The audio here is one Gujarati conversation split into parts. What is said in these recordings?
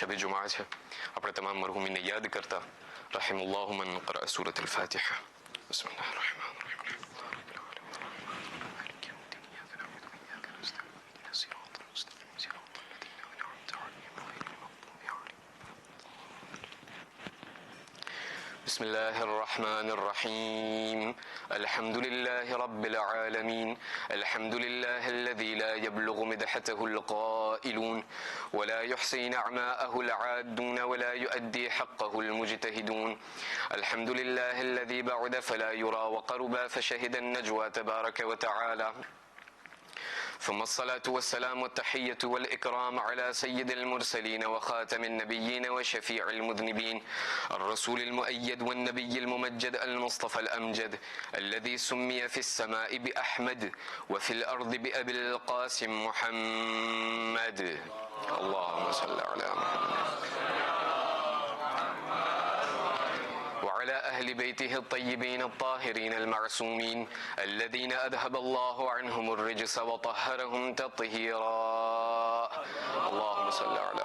શબે જુમા છે. આપણે તમામ મરહુમીને યાદ કરતા રહિમલ્લાહુ મન qara'a સૂરત al-ફાતિહા. બિસ્મિલ્લાહિર રહેમાનિર રહીમ. بسم الله الرحمن الرحيم. الحمد لله رب العالمين. الحمد لله الذي لا يبلغ مدحته القائلون ولا يحصي نعماءه العادون ولا يؤدي حقه المجتهدون. الحمد لله الذي بعد فلا يرى وقربا فشهد النجوى تبارك وتعالى. ثم الصلاة والسلام والتحية والإكرام على سيد المرسلين وخاتم النبيين وشفيع المذنبين الرسول المؤيد والنبي الممجد المصطفى الأمجد الذي سمي في السماء بأحمد وفي الأرض بأبي القاسم محمد. اللهم صل على محمد وعلى أهل بيته الطيبين الطاهرين المعصومين الذين أذهب الله عنهم الرجس وطهرهم تطهيرا. اللهم صل على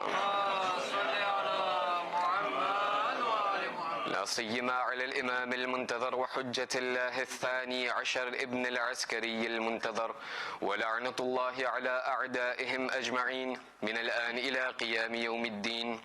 لا سيما على الإمام المنتظر وحجة الله الثاني عشر ابن العسكري المنتظر ولعنة الله على أعدائهم أجمعين من الآن إلى قيام يوم الدين.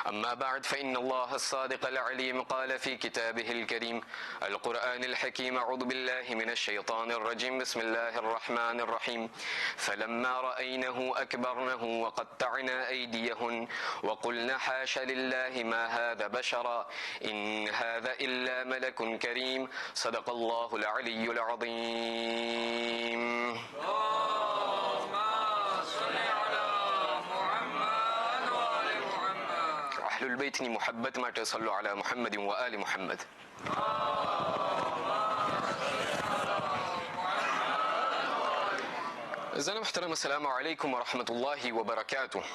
أما بعد فإن الله الصادق العليم قال في كتابه الكريم القرآن الحكيم أعوذ بالله من الشيطان الرجيم بسم الله الرحمن الرحيم. فلما رأينه أكبرنه وقطعنا أيديهن وقلنا حاش لله ما هذا بشرا إن هذا إلا ملك كريم. صدق الله العلي العظيم. અહલુલ બૈતની મુહબ્બત માટે સલ્લુ અલા મુહમ્મદ વ આલી મુહમ્મદ. અઝાન મુહતરમ અસ્સલામુ અલૈકુમ વરહમતુલ્લાહિ વબરકાતુહ.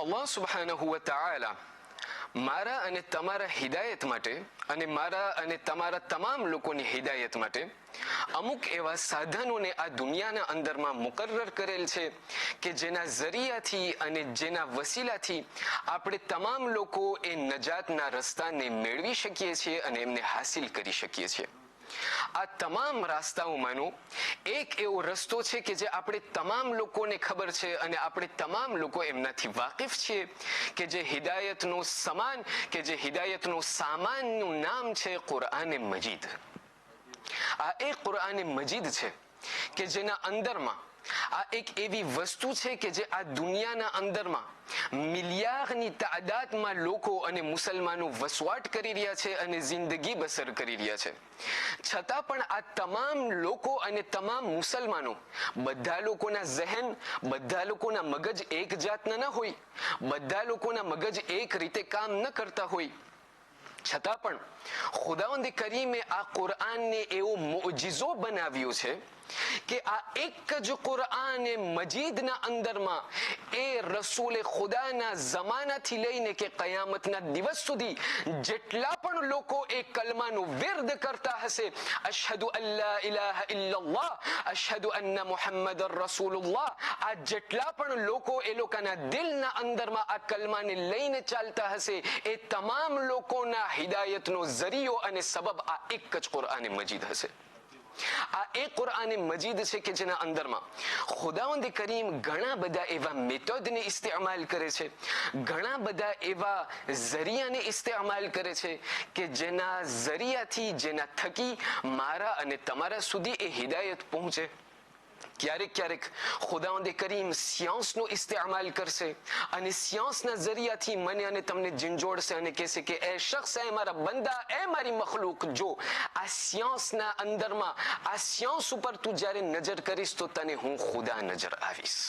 અલ્લાહ સુબ્હાનહુ વ તઆલા મારા અને તમારા હિદાયત માટે અને મારા અને તમારા તમામ લોકોની હિદાયત માટે અમુક એવા સાધનોને આ દુનિયાના અંદરમાં મુકર્રર કરેલ છે કે જેના ઝરિયાથી અને જેના વસીલાથી આપણે તમામ લોકો એ નજાતના રસ્તાને મેળવી શકીએ છીએ અને એમને હાસિલ કરી શકીએ છીએ. આ તમામ રસ્તાઓમાંનો એક એવો રસ્તો છે કે જે આપણે તમામ લોકોને ખબર છે અને આપણે તમામ લોકો એમનાથી વાકેફ છીએ કે જે હિદાયતનો સમાન કે જે હિદાયતનો સામાનનું નામ છે કુરઆને મજીદ. આ એક કુરઆને મજીદ છે કે જેના અંદરમાં આ એક એવી વસ્તુ છે કે જે આ દુનિયાના અંદરમાં મિલિયારની તાદાદમાં લોકો અને મુસલમાનો વસવાટ કરી રહ્યા છે અને જિંદગી બસર કરી રહ્યા છે. છતાં પણ આ તમામ લોકો અને તમામ મુસલમાનો બધા લોકોના ઝહેન બધા લોકોના મગજ એક જાતના ન હોય, બધા લોકોના મગજ એક રીતે કામ ન કરતા હોય, છતાં પણ ખુદાવંદ કરીમે આ કુરઆનને એવો મોજિઝો બનાવ્યો છે કે આ એક જ કુરઆન મજીદના અંદરમાં એ રસૂલે ખુદાના જમાનાથી લઈને કે કયામતના દિવસ સુધી જેટલા પણ લોકો એ કલમાનું વિર્દ કરતા હશે, અશહદુ અલ્લા ઇલાહા ઇલ્લલ્લાહ અશહદુ અન્ન મુહમ્મદર રસૂલુલ્લાહ, આ જેટલા પણ લોકો એ લોકોના દિલના અંદરમાં આ કલમાને લઈને ચાલતા હશે એ તમામ લોકોના હિદાયતનો ઝરિયો અને સબબ આ એક જ કુરઆન મજીદ હશે. આ એક કુરઆને મજીદ છે કે જેના અંદરમાં ખુદાવંદ કરીમ ઘણા બધા એવા મેથડને ઇસ્તેમાલ કરે છે, ઘણા બધા એવા ઝરિયાને ઇસ્તેમાલ કરે છે કે જેના ઝરિયાથી જેના થકી મારા અને તમારા સુધી એ હિદાયત પહોંચે. ક્યારેક ક્યારેક ખુદાવંદ કરીમ સિયાન્સનો ઇસ્તેમાલ કરશે અને સિયાન્સના ઝરિયાથી મને અને તમને ઝંઝોડશે અને કહેશે કે એ શખ્સ એ મારા બંદા એ મારી મખલૂક, જો આ સિયાન્સના અંદરમાં આ સિયાન્સ ઉપર તું જ્યારે નજર કરીશ તો તને હું ખુદા નજર આવીશ.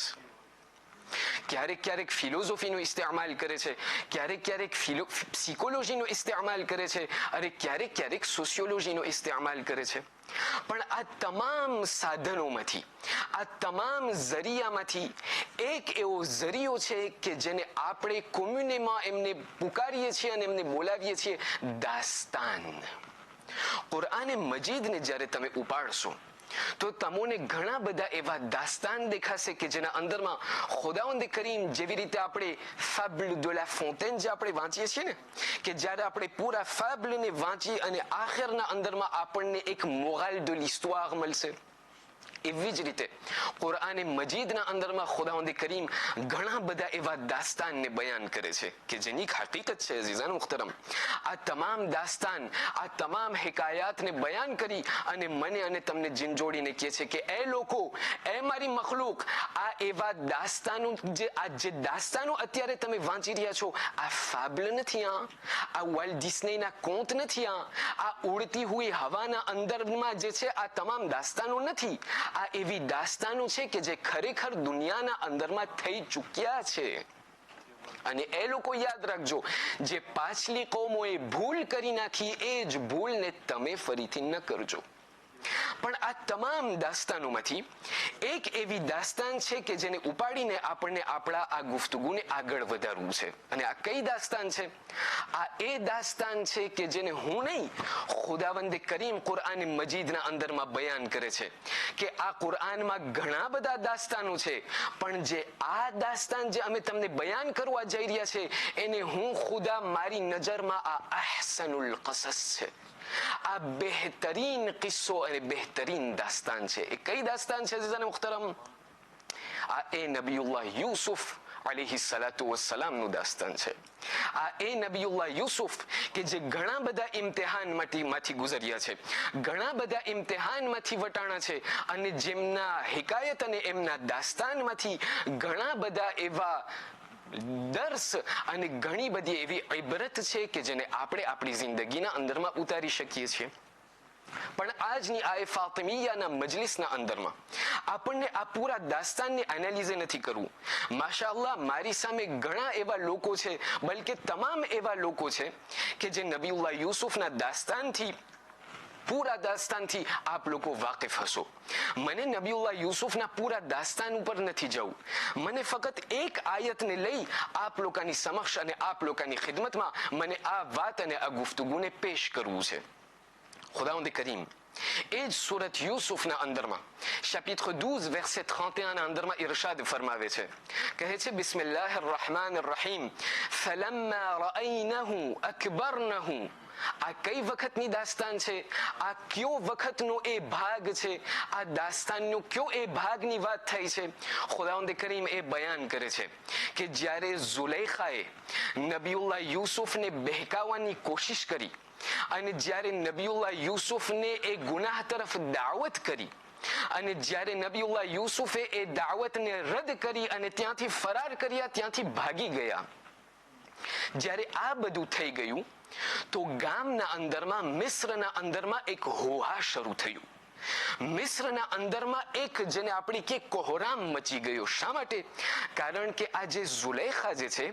ક્યારેક ક્યારેક ફિલોસોફીનો ઇસ્તેમાલ કરે છે, ક્યારેક ક્યારેક સાયકોલોજીનો ઇસ્તેમાલ કરે છે, અને ક્યારેક ક્યારેક સોશિયોલોજીનો ઇસ્તેમાલ કરે છે. પણ આ તમામ સાધનોમાંથી આ તમામ ઝરિયામાંથી એક એવો ઝરિયો છે કે જેને આપણે કોમ્યુનેમાં એમને પુકારીએ છીએ અને એમને બોલાવીએ છીએ દાસ્તાન. કુરઆને મજીદને જ્યારે તમે ઉપાડશો તો તમને ઘણા બધા એવા દાસ્તાન દેખાશે કે જેના અંદરમાં ખુદાવંદ કરીમ જેવી રીતે આપણે ફાબલ de la fontaine જે આપણે વાંચીએ છીએ ને કે જ્યારે આપણે પૂરા ફાબલને વાંચી અને આખિરના અંદરમાં આપણને એક મોરલ de l'histoire મળશે, એવી જ રીતે કુરઆન મજીદના અંદરમાં ખુદાવંદ કરીમ ઘણા બધા એવા દાસ્તાનને બયાન કરે છે કે જેની હકીકત છે અઝીઝાન મુહતરમ. આ તમામ દાસ્તાન, આ તમામ હિકાયાતને બયાન કરી અને મને અને તમને જીંજોડીને કહે છે કે એ લોકો, એ મારી મખલુક, આ એવા દાસ્તાનો જે દાસ્તાનો અત્યારે તમે વાંચી રહ્યા છો, આ ફાબલ નથી, આ વોલ્ટ ડિસ્નેના કોંત નથી, આ ઉડતી હુઈ હવાના અંદરમાં જે છે આ તમામ દાસ્તાનો નથી. આ એવી દાસ્તાનો છે કે જે ખરેખર દુનિયાના અંદરમાં થઈ ચૂક્યા છે. અને એ લોકો યાદ રાખજો, જે પાછલી કોમોએ ભૂલ કરી નાખી એ જ ભૂલને તમે ફરીથી ન કરજો. પણ આ તમામ દાસ્તાનોમાંથી એક એવી દાસ્તાન છે કે જેને ઉપાડીને આપણને આપણા આ ગુફ્તગુને આગળ વધારવું છે. અને આ કઈ દાસ્તાન છે? આ એ દાસ્તાન છે કે જેને હું નહીં, ખુદાવંદ કરીમ કુરઆન મજીદના અંદરમાં બયાન કરે છે કે આ કુરઆનમાં ઘણા બધા દાસ્તાનો છે, પણ જે આ દાસ્તાન જે અમે તમને બયાન કરવા જઈ રહ્યા છે એને હું ખુદા મારી નજરમાં આ અહસનુલ કસસ છે, આ બહેતરીન કિસ્સો અને બહેતરીન દાસ્તાન છે. એ કઈ દાસ્તાન છે અઝીઝાન મુહતરમ? આ એ નબીયુલ્લાહ યુસુફ અલૈહિ સલાતુ વસ્સલામનું દાસ્તાન છે. આ એ નબીયુલ્લાહ યુસુફ કે જે ઘણા બધા ઇમ્તિહાનમાંથી ગુજર્યા છે, ઘણા બધા ઇમ્તિહાનમાંથી વટાણા છે, અને જેમના હિકાયત અને એમના દાસ્તાનમાંથી ઘણા બધા એવા દર્સ અને ઘણી બધી એવી ઇબરત છે કે જેને આપણે આપણી જિંદગીના અંદરમાં ઉતારી શકીએ છીએ. પણ આજની આ ફાતિમિયાના મજલિસના અંદરમાં આપણને આ પૂરા દાસ્તાનને એનાલિઝ નથી કરવું. માશાઅલ્લાહ, મારી સામે ઘણા એવા લોકો છે, બલકે તમામ એવા લોકો છે કે જે નબીયુલ્લાહ યુસુફના દાસ્તાનથી, પૂરા દાસ્તાનથી આપ લોકો વાકિફ હશો. મને નબીયુલ્લાહ યુસુફના પૂરા દાસ્તાન ઉપર નથી જવું. મને ફક્ત એક આયતને લઈ આપ લોકોની સમક્ષ અને આપ લોકોની ખિદમતમાં મને આ વાત અને આ ગુફ્તગુને પેશ કરવું છે. ખુદાવંદ કરીમ એ જ સુરત યુસુફના અંદરમાં chapitre 12 verset 31 ના અંદરમાં ઇરશાદ ફરમાવે છે, કહે છે બિસ્મિલ્લાહિર rahmanir rahim falamma ra'aynahu akbarnahu. આ કઈ વખતની દાસ્તાન છે? આ કયો વખતનો એ ભાગ છે? આ દાસ્તાનનો કયો એ ભાગની વાત થઈ છે? ખુદાવંદ કરીમ એ બયાન કરે છે કે જ્યારે ઝુલેખાએ નબીયુલ્લાહ યુસુફને બહેકાવવાની કોશિશ કરી અને જ્યારે નબીયુલ્લાહ યુસુફને એ ગુનાહ તરફ દાવત કરી અને જ્યારે નબીયુલ્લાહ યુસુફે એ દાવતને રદ કરી અને ત્યાંથી ફરાર કર્યા, ત્યાંથી ભાગી ગયા, જ્યારે આ બધું થઈ ગયું તો ગામના અંદરમાં, મિસ્રના અંદરમાં એક હોહા શરૂ થયું. મિસ્રના અંદરમાં એક જેને આપણી કે કોહરામ મચી ગયો. શા માટે? કારણ કે આ જે ઝુલેખા જે છે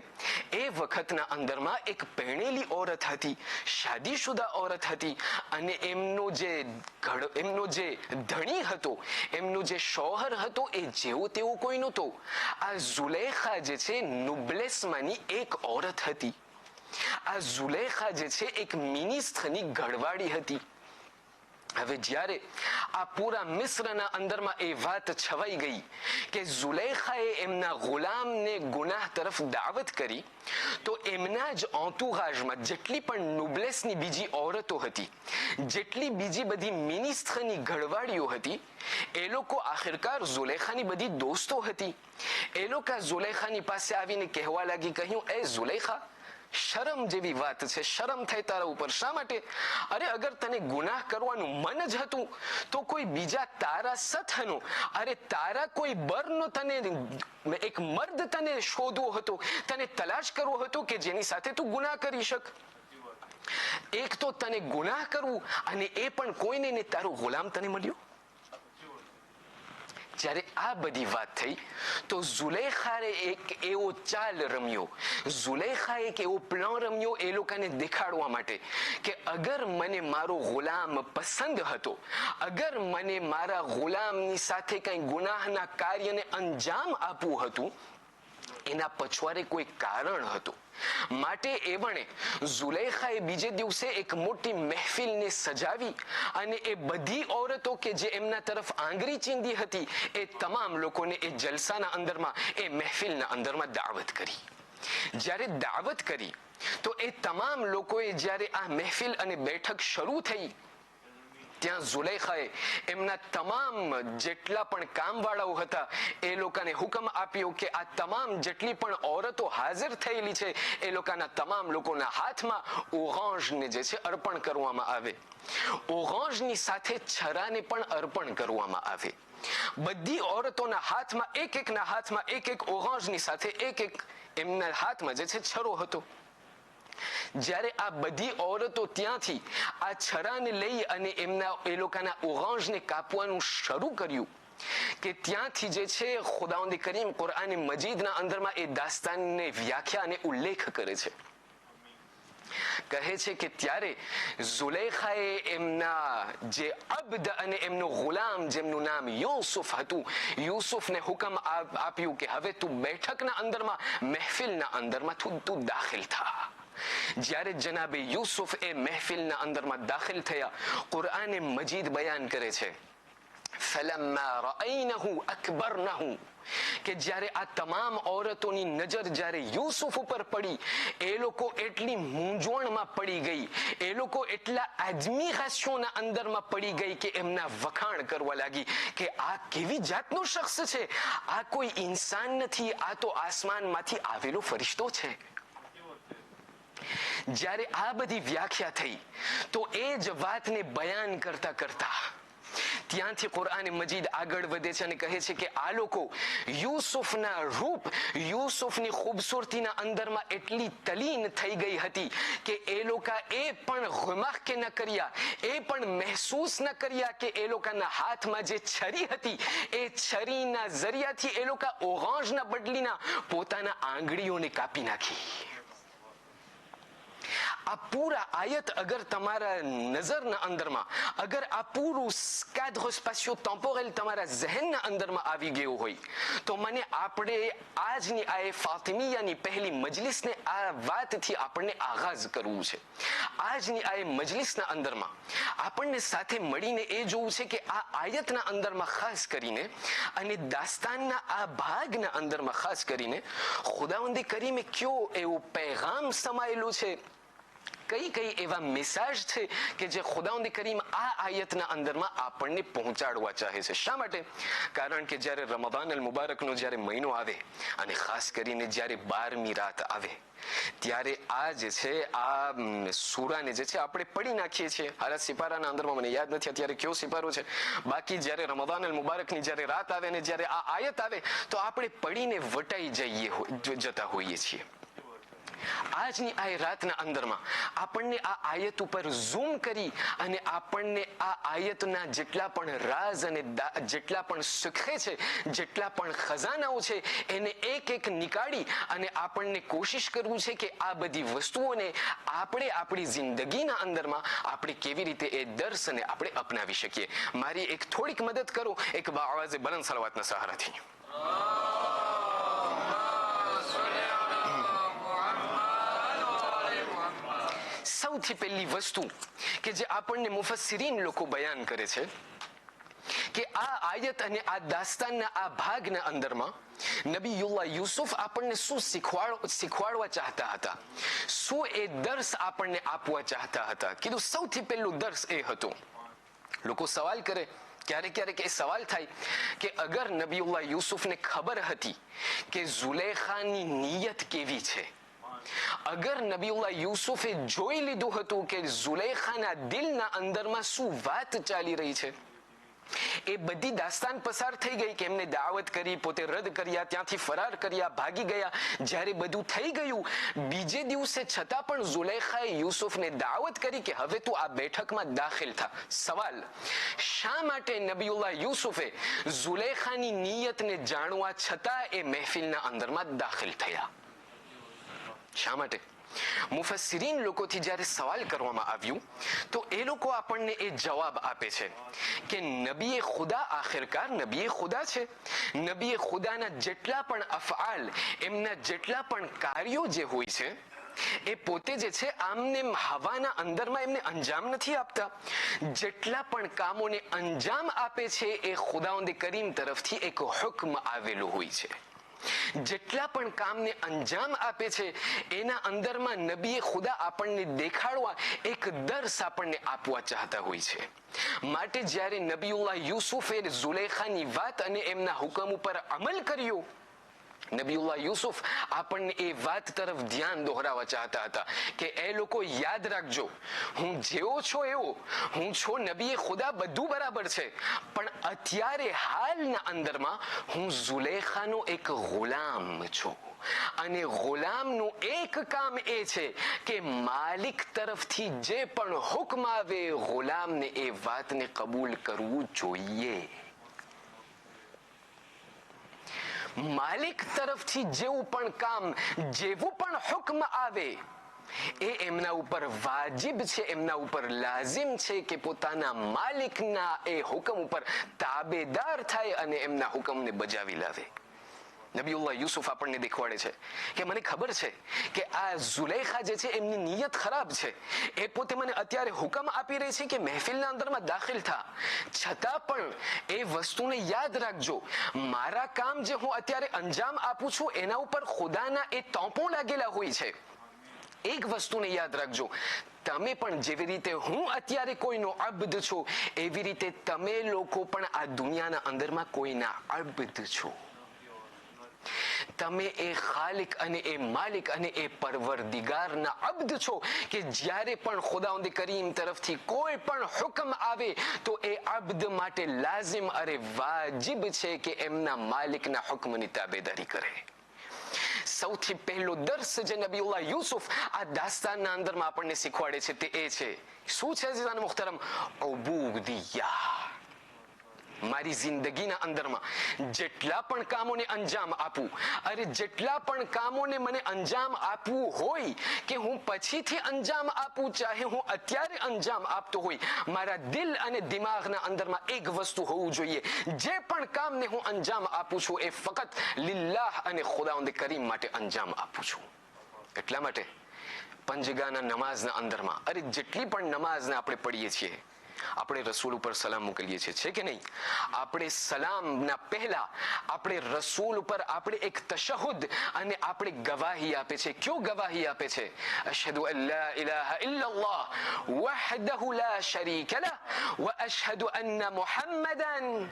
એ વખતના અંદરમાં એક પરણેલી ઓરત હતી, શાદીશુદા ઓરત હતી, અને એમનો જે ધણી હતો, એમનો જે શોહર હતો, એ જેવો તેવો કોઈ નહોતો. આ ઝુલેખા જે છે નુબ્લેસમાંની એક ઓરત હતી. આ ઝુલેખા જે છે એક મિનિસ્ટની ઘરવાળી હતી. હવે જ્યારે આ પૂરા મિસ્રના અંદરમાં એ વાત છવાઈ ગઈ કે ઝુલેખાએ એમના ગુલામને ગુનાહ તરફ દાવત કરી, તો એમના જ ઓન્તુરાજમાં જેટલી પણ નુબ્લેસની બીજી ઓરતો હતી, જેટલી બીજી બધી મિનિસ્ટની ઘરવાળીઓ હતી, એ લોકો આખિરકાર ઝુલેખાની બધી દોસ્તો હતી. એ લોકો ઝુલેખાની પાસે આવીને કહેવા લાગી, કહ્યું, એ ઝુલેખા, શરમ જેવી વાત છે, શરમ થાય તારા ઉપર. શા માટે? અરે અગર તને ગુનાહ કરવાનું મન જ હતું તો કોઈ બીજા તારા સથનો, અરે તારા કોઈ બરનો તને એક મર્દ તને શોધવો હતો, તને તલાશ કરવો હતો કે જેની સાથે તું ગુનાહ કરી શક. એક તો તને ગુનાહ કરવું અને એ પણ કોઈને ને તારો ગુલામ તને મળ્યો. જ્યારે આ બધી વાત થઈ તો ઝુલેખાએ એક એવો ચાલ રમ્યો, ઝુલેખાએ એક એવો પ્લાન રમ્યો એ લોકોને દેખાડવા માટે કે અગર મને મારો ગુલામ પસંદ હતો, અગર મને મારા ગુલામની સાથે કઈ ગુનાહના કાર્યને અંજામ આપવું હતું, એના પછવારે કોઈ કારણ હતું. માટે એવણે ઝુલેખાએ બીજે દિવસે એક મોટી મહેફિલને સજાવી અને એ બધી ઔરતો કે જે એમના તરફ આંગળી ચીંધી હતી એ તમામ લોકોને એ જલસાના અંદરમાં, એ મહેફિલના અંદરમાં દાવત કરી. જ્યારે દાવત કરી તો એ તમામ લોકોએ જ્યારે આ મહેફિલ અને બેઠક શરૂ થઈ, ત્યાં ઝુલેખાએ એમના તમામ જેટલા પણ કામવાળાઓ હતા એ લોકોને હુકમ આપ્યો કે આ તમામ જેટલી પણ ઔરતો હાજર થયેલી છે એ લોકોના તમામ લોકોના હાથમાં ઓરાંજને જે છે અર્પણ કરવામાં આવે. ઓરાંજની સાથે છરાને પણ અર્પણ કરવામાં આવે. બધી ઔરતોના હાથમાં એકના હાથમાં એક ઓરાંજની સાથે એક એમના હાથમાં જે છે છરો હતો. જ્યારે આ બધી ઔરતો ત્યાંથી આ છરાને લઈ અને એ લોકોના ઓરાંજને કાપવાનું શરૂ કર્યું કે ત્યાંથી જે છે ખુદાવંદ કરીમ કુરઆન મજીદના અંદરમાં એ દાસ્તાનને વ્યાખ્યા અને ઉલ્લેખ કરે છે. કહે છે કે ત્યારે ઝુલેખાએ એમના જે અબ્દ અને એમનો ગુલામ જેમનું નામ યુસુફ હતું, યુસુફને હુકમ આપ્યું કે હવે તું બેઠકના અંદરમાં, મહેફિલના અંદરમાં તું દાખલ થા. જ્યારે જનાબે યુસુફ એ મહેફિલના અંદરમાં દાખલ થયા, કુરઆન મજીદ બયાન કરે છે ફલમ્મા રઅયનહુ અકબરનહુ, કે જ્યારે આ તમામ ઔરતોની નજર જ્યારે યુસુફ ઉપર પડી, એ લોકો એટલી મૂંઝવણમાં પડી ગઈ, એ લોકો એટલા આદમીહાસ્યોના અંદરમાં પડી ગઈ કે એમના વખાણ કરવા લાગી કે આ કેવી જાતનો શખ્સ છે, આ કોઈ ઇન્સાન નથી, આ તો આસમાનમાંથી આવેલો ફરિશ્તો છે. જ્યારે આ બધી વ્યાખ્યા થઈ તો એ જ વાતને બયાન કરતા કરતા ત્યાંથી કુરઆન મજીદ આગળ વધે છે અને કહે છે કે આ લોકો યુસુફના રૂપ, યુસુફની ખૂબસૂરતીના અંદરમાં એટલી તલીન થઈ ગઈ હતી કે એ લોકો એ પણ ગુમાહ કે ન કર્યા, એ પણ મહેસૂસ ન કર્યા કે એ લોકોના હાથમાં જે છરી હતી એ છરીના જરિયાથી એ લોકો ઓરાંજના બદલીના પોતાના આંગળીઓને કાપી નાખી. આ પૂરા આયત અગર તમારા નજરના અંદરમાં, અગર આ પૂરું cadre spatio-temporel તમારા ઝહેનના અંદરમાં આવી ગયું હોય તો મને આપણે આજની આ ફાતિમિયાની પહેલી મજલિસને આ વાતથી આપણને આગાઝ કરવું છે. આજની આ મજલિસના અંદરમાં આપણને સાથે મળીને એ જોવું છે કે આ આયતના અંદરમાં ખાસ કરીને અને દાસ્તાનના આ ભાગના અંદરમાં ખાસ કરીને ખુદાવંદ કરીમે કયો એવો પૈગામ સમાયેલું છે, કઈ કઈ એવા મેસેજ છે કે જે ખુદાવંદ કરીમ આ આયતના અંદરમાં આપણને પહોંચાડવા ચાહે છે. શા માટે? કારણ કે જ્યારે રમઝાન અલ મુબારકનો જ્યારે મહિનો આવે અને ખાસ કરીને જ્યારે 12મી રાત આવે ત્યારે આ જે છે આ સૂરાને જે છે આપણે પડી નાખીએ છીએ. હાલ સિપારાના અંદરમાં મને યાદ નથી અત્યારે કયો સિપારો છે, બાકી જ્યારે રમઝાન અલ મુબારકની જ્યારે રાત આવે ને જ્યારે આ આયત આવે તો આપણે પડીને વટાઈ જતા હોઈએ છીએ. આજની આ રાતના અંદરમાં આપણને આ આયત ઉપર ઝૂમ કરી અને આપણને આ આયતના જેટલા પણ રાઝ અને જેટલા પણ સુખે છે, જેટલા પણ ખજાનાઓ છે એને એક નીકાળી અને આપણને કોશિશ કરવું છે કે આ બધી વસ્તુઓને આપણે આપણી જિંદગીના અંદરમાં આપણે કેવી રીતે એ દર્શને આપણે અપનાવી શકીએ. મારી એક થોડીક મદદ કરો એક બાઆવાઝે બલંદ સલાવતના સહારાથી. સૌથી પહેલી વસ્તુ કે જે આપણને મુફસ્સિરીન લોકો બયાન કરે છે કે આ આયત અને આ દાસ્તાનના આ ભાગના અંદરમાં નબીયુલ્લાહ યુસુફ આપણને શું શીખવાડવા ચાહતા હતા, શું એ દર્શ આપણને આપવા ચાહતા હતા. કીધું સૌથી પહેલું દર્શ એ હતું, લોકો સવાલ કરે, ક્યારેક એ સવાલ થાય કે અગર નબીયુલ્લાહ યુસુફને ખબર હતી કે ઝુલેખાની નિયત કેવી છે, અગર નબીઉલ્લાહ યુસુફે જોઈ લીધું હતું કે ઝુલેખાના દિલના અંદરમાં શું વાત ચાલી રહી છે, એ બધી દાસ્તાન પસાર થઈ ગઈ કે એમને દાવત કરી, પોતે રદ કર્યા, ત્યાંથી ફરાર કર્યા, ભાગી ગયા. જ્યારે બધું થઈ ગયું બીજે દિવસે છતાં પણ ઝુલેખાએ યુસુફને દાવત કરી કે હવે તું આ બેઠકમાં દાખલ થા. સવાલ, શા માટે નબીઉલ્લાહ યુસુફે ઝુલેખાની નિયતને જાણવા છતાં એ મહેફિલના અંદરમાં દાખલ થયા? શા માટે? મુફસ્સિરીન લોકોથી જ્યારે સવાલ કરવામાં આવ્યું તો એ લોકો આપણને એ જવાબ આપે છે કે નબીએ ખુદા આખિરકાર નબીએ ખુદા છે. નબીએ ખુદાના જેટલા પણ અફઆલ, એમના જેટલા પણ કાર્યો જે હોય છે એ પોતે જે છે આમને હવાના અંદરમાં એમને અંજામ નથી આપતા. જેટલા પણ કામોને અંજામ આપે છે એ ખુદાવંદ કરીમ તરફથી એક હુક્મ આવેલો હોય છે. જેટલા પણ કામને અંજામ આપે છે એના અંદરમાં નબીએ ખુદા આપણને દેખાડવા એક દર્શ આપણને આપવા ચાહતા હોય છે. માટે જ્યારે નબીઉલ્લાહ યુસુફે ઝુલેખાની વાત અને એમના હુકમ ઉપર અમલ કર્યો, નબીઉલ્લાહ યુસુફ આપણને એ વાત તરફ ધ્યાન દોહરાવવા ચાહતા હતા કે એ લોકો યાદ રાખજો, હું જેવો છો એવો, હું છો નબીએ ખુદા, બધું બરાબર છે, પણ અત્યારે હાલના અંદરમાં હું ઝુલેખાનો એક ગુલામ છું. અને ગુલામનું એક કામ એ છે કે માલિક તરફથી જે પણ હુકમ આવે ગુલામને એ વાતને કબૂલ કરવું જોઈએ. માલિક તરફથી જેવું પણ કામ, જેવું પણ હુકમ આવે એ એમના ઉપર વાજિબ છે, એમના ઉપર લાઝિમ છે કે પોતાના માલિકના એ હુકમ ઉપર તાબેદાર થાય અને એમના હુકમને બજાવી લાવે. નબીઉલ્લાહ યુસુફ આપણને દેખવાડે છે કે મને ખબર છે કે આ ઝુલેખા જે છે એમની નિયત ખરાબ છે. એ પોતે મને અત્યારે હુકમ આપી રહી છે કે મહેફિલના અંદરમાં દાખલ થા, છતાં પણ એ વસ્તુને યાદ રાખજો, મારા કામ જે હું અત્યારે અંજામ આપું છું એના ઉપર ખુદાના એ તોપો લાગેલા હોય છે. એક વસ્તુને યાદ રાખજો, તમે પણ જેવી રીતે હું અત્યારે કોઈનો અબ્દ છો, એવી રીતે તમે લોકો પણ આ દુનિયાના અંદરમાં કોઈના અબ્દ છો. તમે એ ખાલિક અને એ માલિક અને એ પરવરદિગારના અબ્દ છો કે જ્યારે પણ ખુદાવંદ કરીમ તરફથી કોઈ પણ હુકમ આવે તો એ અબ્દ માટે લાઝિમ અરે વાજિબ છે કે એમના માલિકના હુકમની તાબેદારી કરે. સૌથી પહેલો દર્શ જે નબીઉલ્લાહ યુસુફ આ દાસ્તાનના અંદરમાં આપણને શીખવાડે છે તે એ છે, શું છે અઝીઝાન મુહતરમ? ઉબૂદિયા. મારી જિંદગીના અંદરમાં જેટલા પણ કામોને અંજામ આપું, અરે જેટલા પણ કામોને મને અંજામ આપવું હોય કે હું પછીથી અંજામ આપું, ચાહે હું અત્યારે અંજામ આપતો હોય, મારા દિલ અને દિમાગના અંદરમાં એક વસ્તુ હોવું જોઈએ, જે પણ કામને હું અંજામ આપું છું એ ફક્ત લિલ્લાહ અને ખુદાવંદ કરીમ માટે અંજામ આપું છું. એટલા માટે પંજગાના નમાઝના અંદરમાં, અરે જેટલી પણ નમાઝને આપણે પઢીએ છીએ, આપણે રસૂલ ઉપર સલામ મોકલીએ છીએ, છે કે નહીં? આપણે સલામના પહેલા આપણે રસૂલ ઉપર આપણે એક તશહુદ અને આપણે ગવાહી આપે છે. ક્યો ગવાહી આપે છે? અશહદુ અન લા ઇલાહા ઇલ્લલ્લાહ વહદહુ લા શરીક લહ વ અશહદુ અન્ન મુહમ્મદન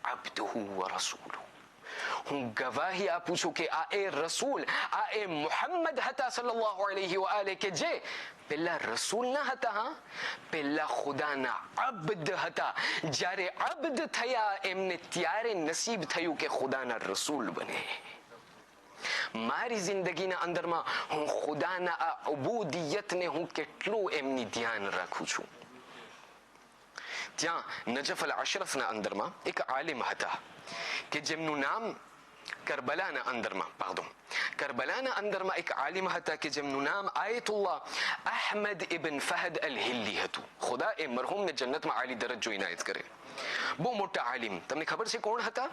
અબ્દુહુ વ રસૂલુહુ. હું ગવાહી આપું છું કે આ એ રસૂલ, આ એ મુહમ્મદ હતા સલ્લલ્લાહુ અલૈહિ વ આલિહ, કે જે પેલા રસૂલ ના હતા, હા, પેલા ખુદાના અબ્દ હતા. જ્યારે અબ્દ થયા એમને ત્યારે નસીબ થયું કે ખુદાના રસૂલ બને. મારી જિંદગીના અંદરમાં હું ખુદાના આ ઉબૂદિયતને હું કેટલું એમની ધ્યાન રાખું છું. ત્યાં નજફ અલ અશરફના અંદરમાં એક આલિમ હતા કે જેમનું નામ કરબલાના અંદરમાં એક આલિમ હતા કે જેમનું નામ આયતુલ્લાહ અહમદ ઇબ્ન ફહદ અલ હિલ્લી હતું. ખુદા એ મરહુમને જન્નતમાં આલી દરજ્જો ઇનાયત કરે. બહુ મોટા આલિમ. તમને ખબર છે કોણ હતા?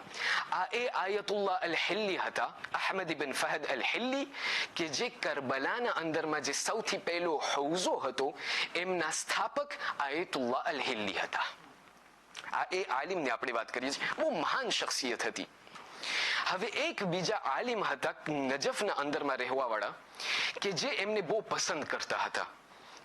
આ એ આયતુલ્લાહ અલ હિલ્લી હતા, અહમદ ઇબ્ન ફહદ અલ હિલ્લી, કે જે કરબલાના અંદરમાં જે સૌથી પહેલો હૌઝો હતો એમના સ્થાપક આયતુલ્લાહ અલ હિલ્લી હતા. આ એ આલિમની આપણે વાત કરીએ છીએ, બહુ મહાન શખ્સિયત હતી. હવે એક બીજા આલિમ હતા નજફના અંદરમાં રહેવા વાળા કે જે એમને બહુ પસંદ કરતા હતા.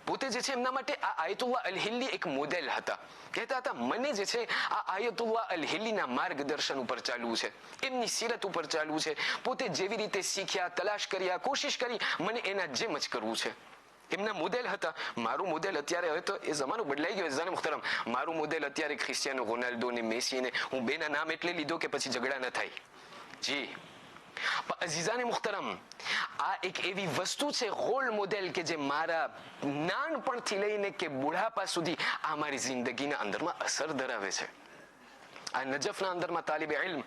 પોતે જે છે એમના માટે આ આયતુલ્લાહ અલ હિલ્લી એક મોડેલ હતા. કહેતા હતા મને જે છે આ આયતુલ્લાહ અલ હિલ્લીના માર્ગદર્શન ઉપર ચાલવું છે, એમની સીરત ઉપર ચાલવું છે. પોતે જેવી રીતે શીખ્યા, તલાશ કર્યા, કોશિશ કરી, મને એના જેમ જ કરવું છે. એમના મોડેલ હતા. મારું મોડેલ અત્યારે, હવે તો એ જમાનો બદલાઈ ગયો અઝીઝાન મુહતરમ, મારું મોડેલ અત્યારે ક્રિસ્ટિયાનો રોનાલ્ડો ને મેસી ને, હું બેના નામ એટલે લીધો કે પછી ઝઘડા ન થાય. જી અઝીઝાન મુહતરમ, આ એક એવી વસ્તુ છે રોલ મોડેલ કે જે મારા નાનપણથી લઈને કે બુઢાપા સુધી આ મારી જિંદગીના અંદરમાં અસર ધરાવે છે. આ નજફના અંદરમાં તાલિબે ઇલ્મ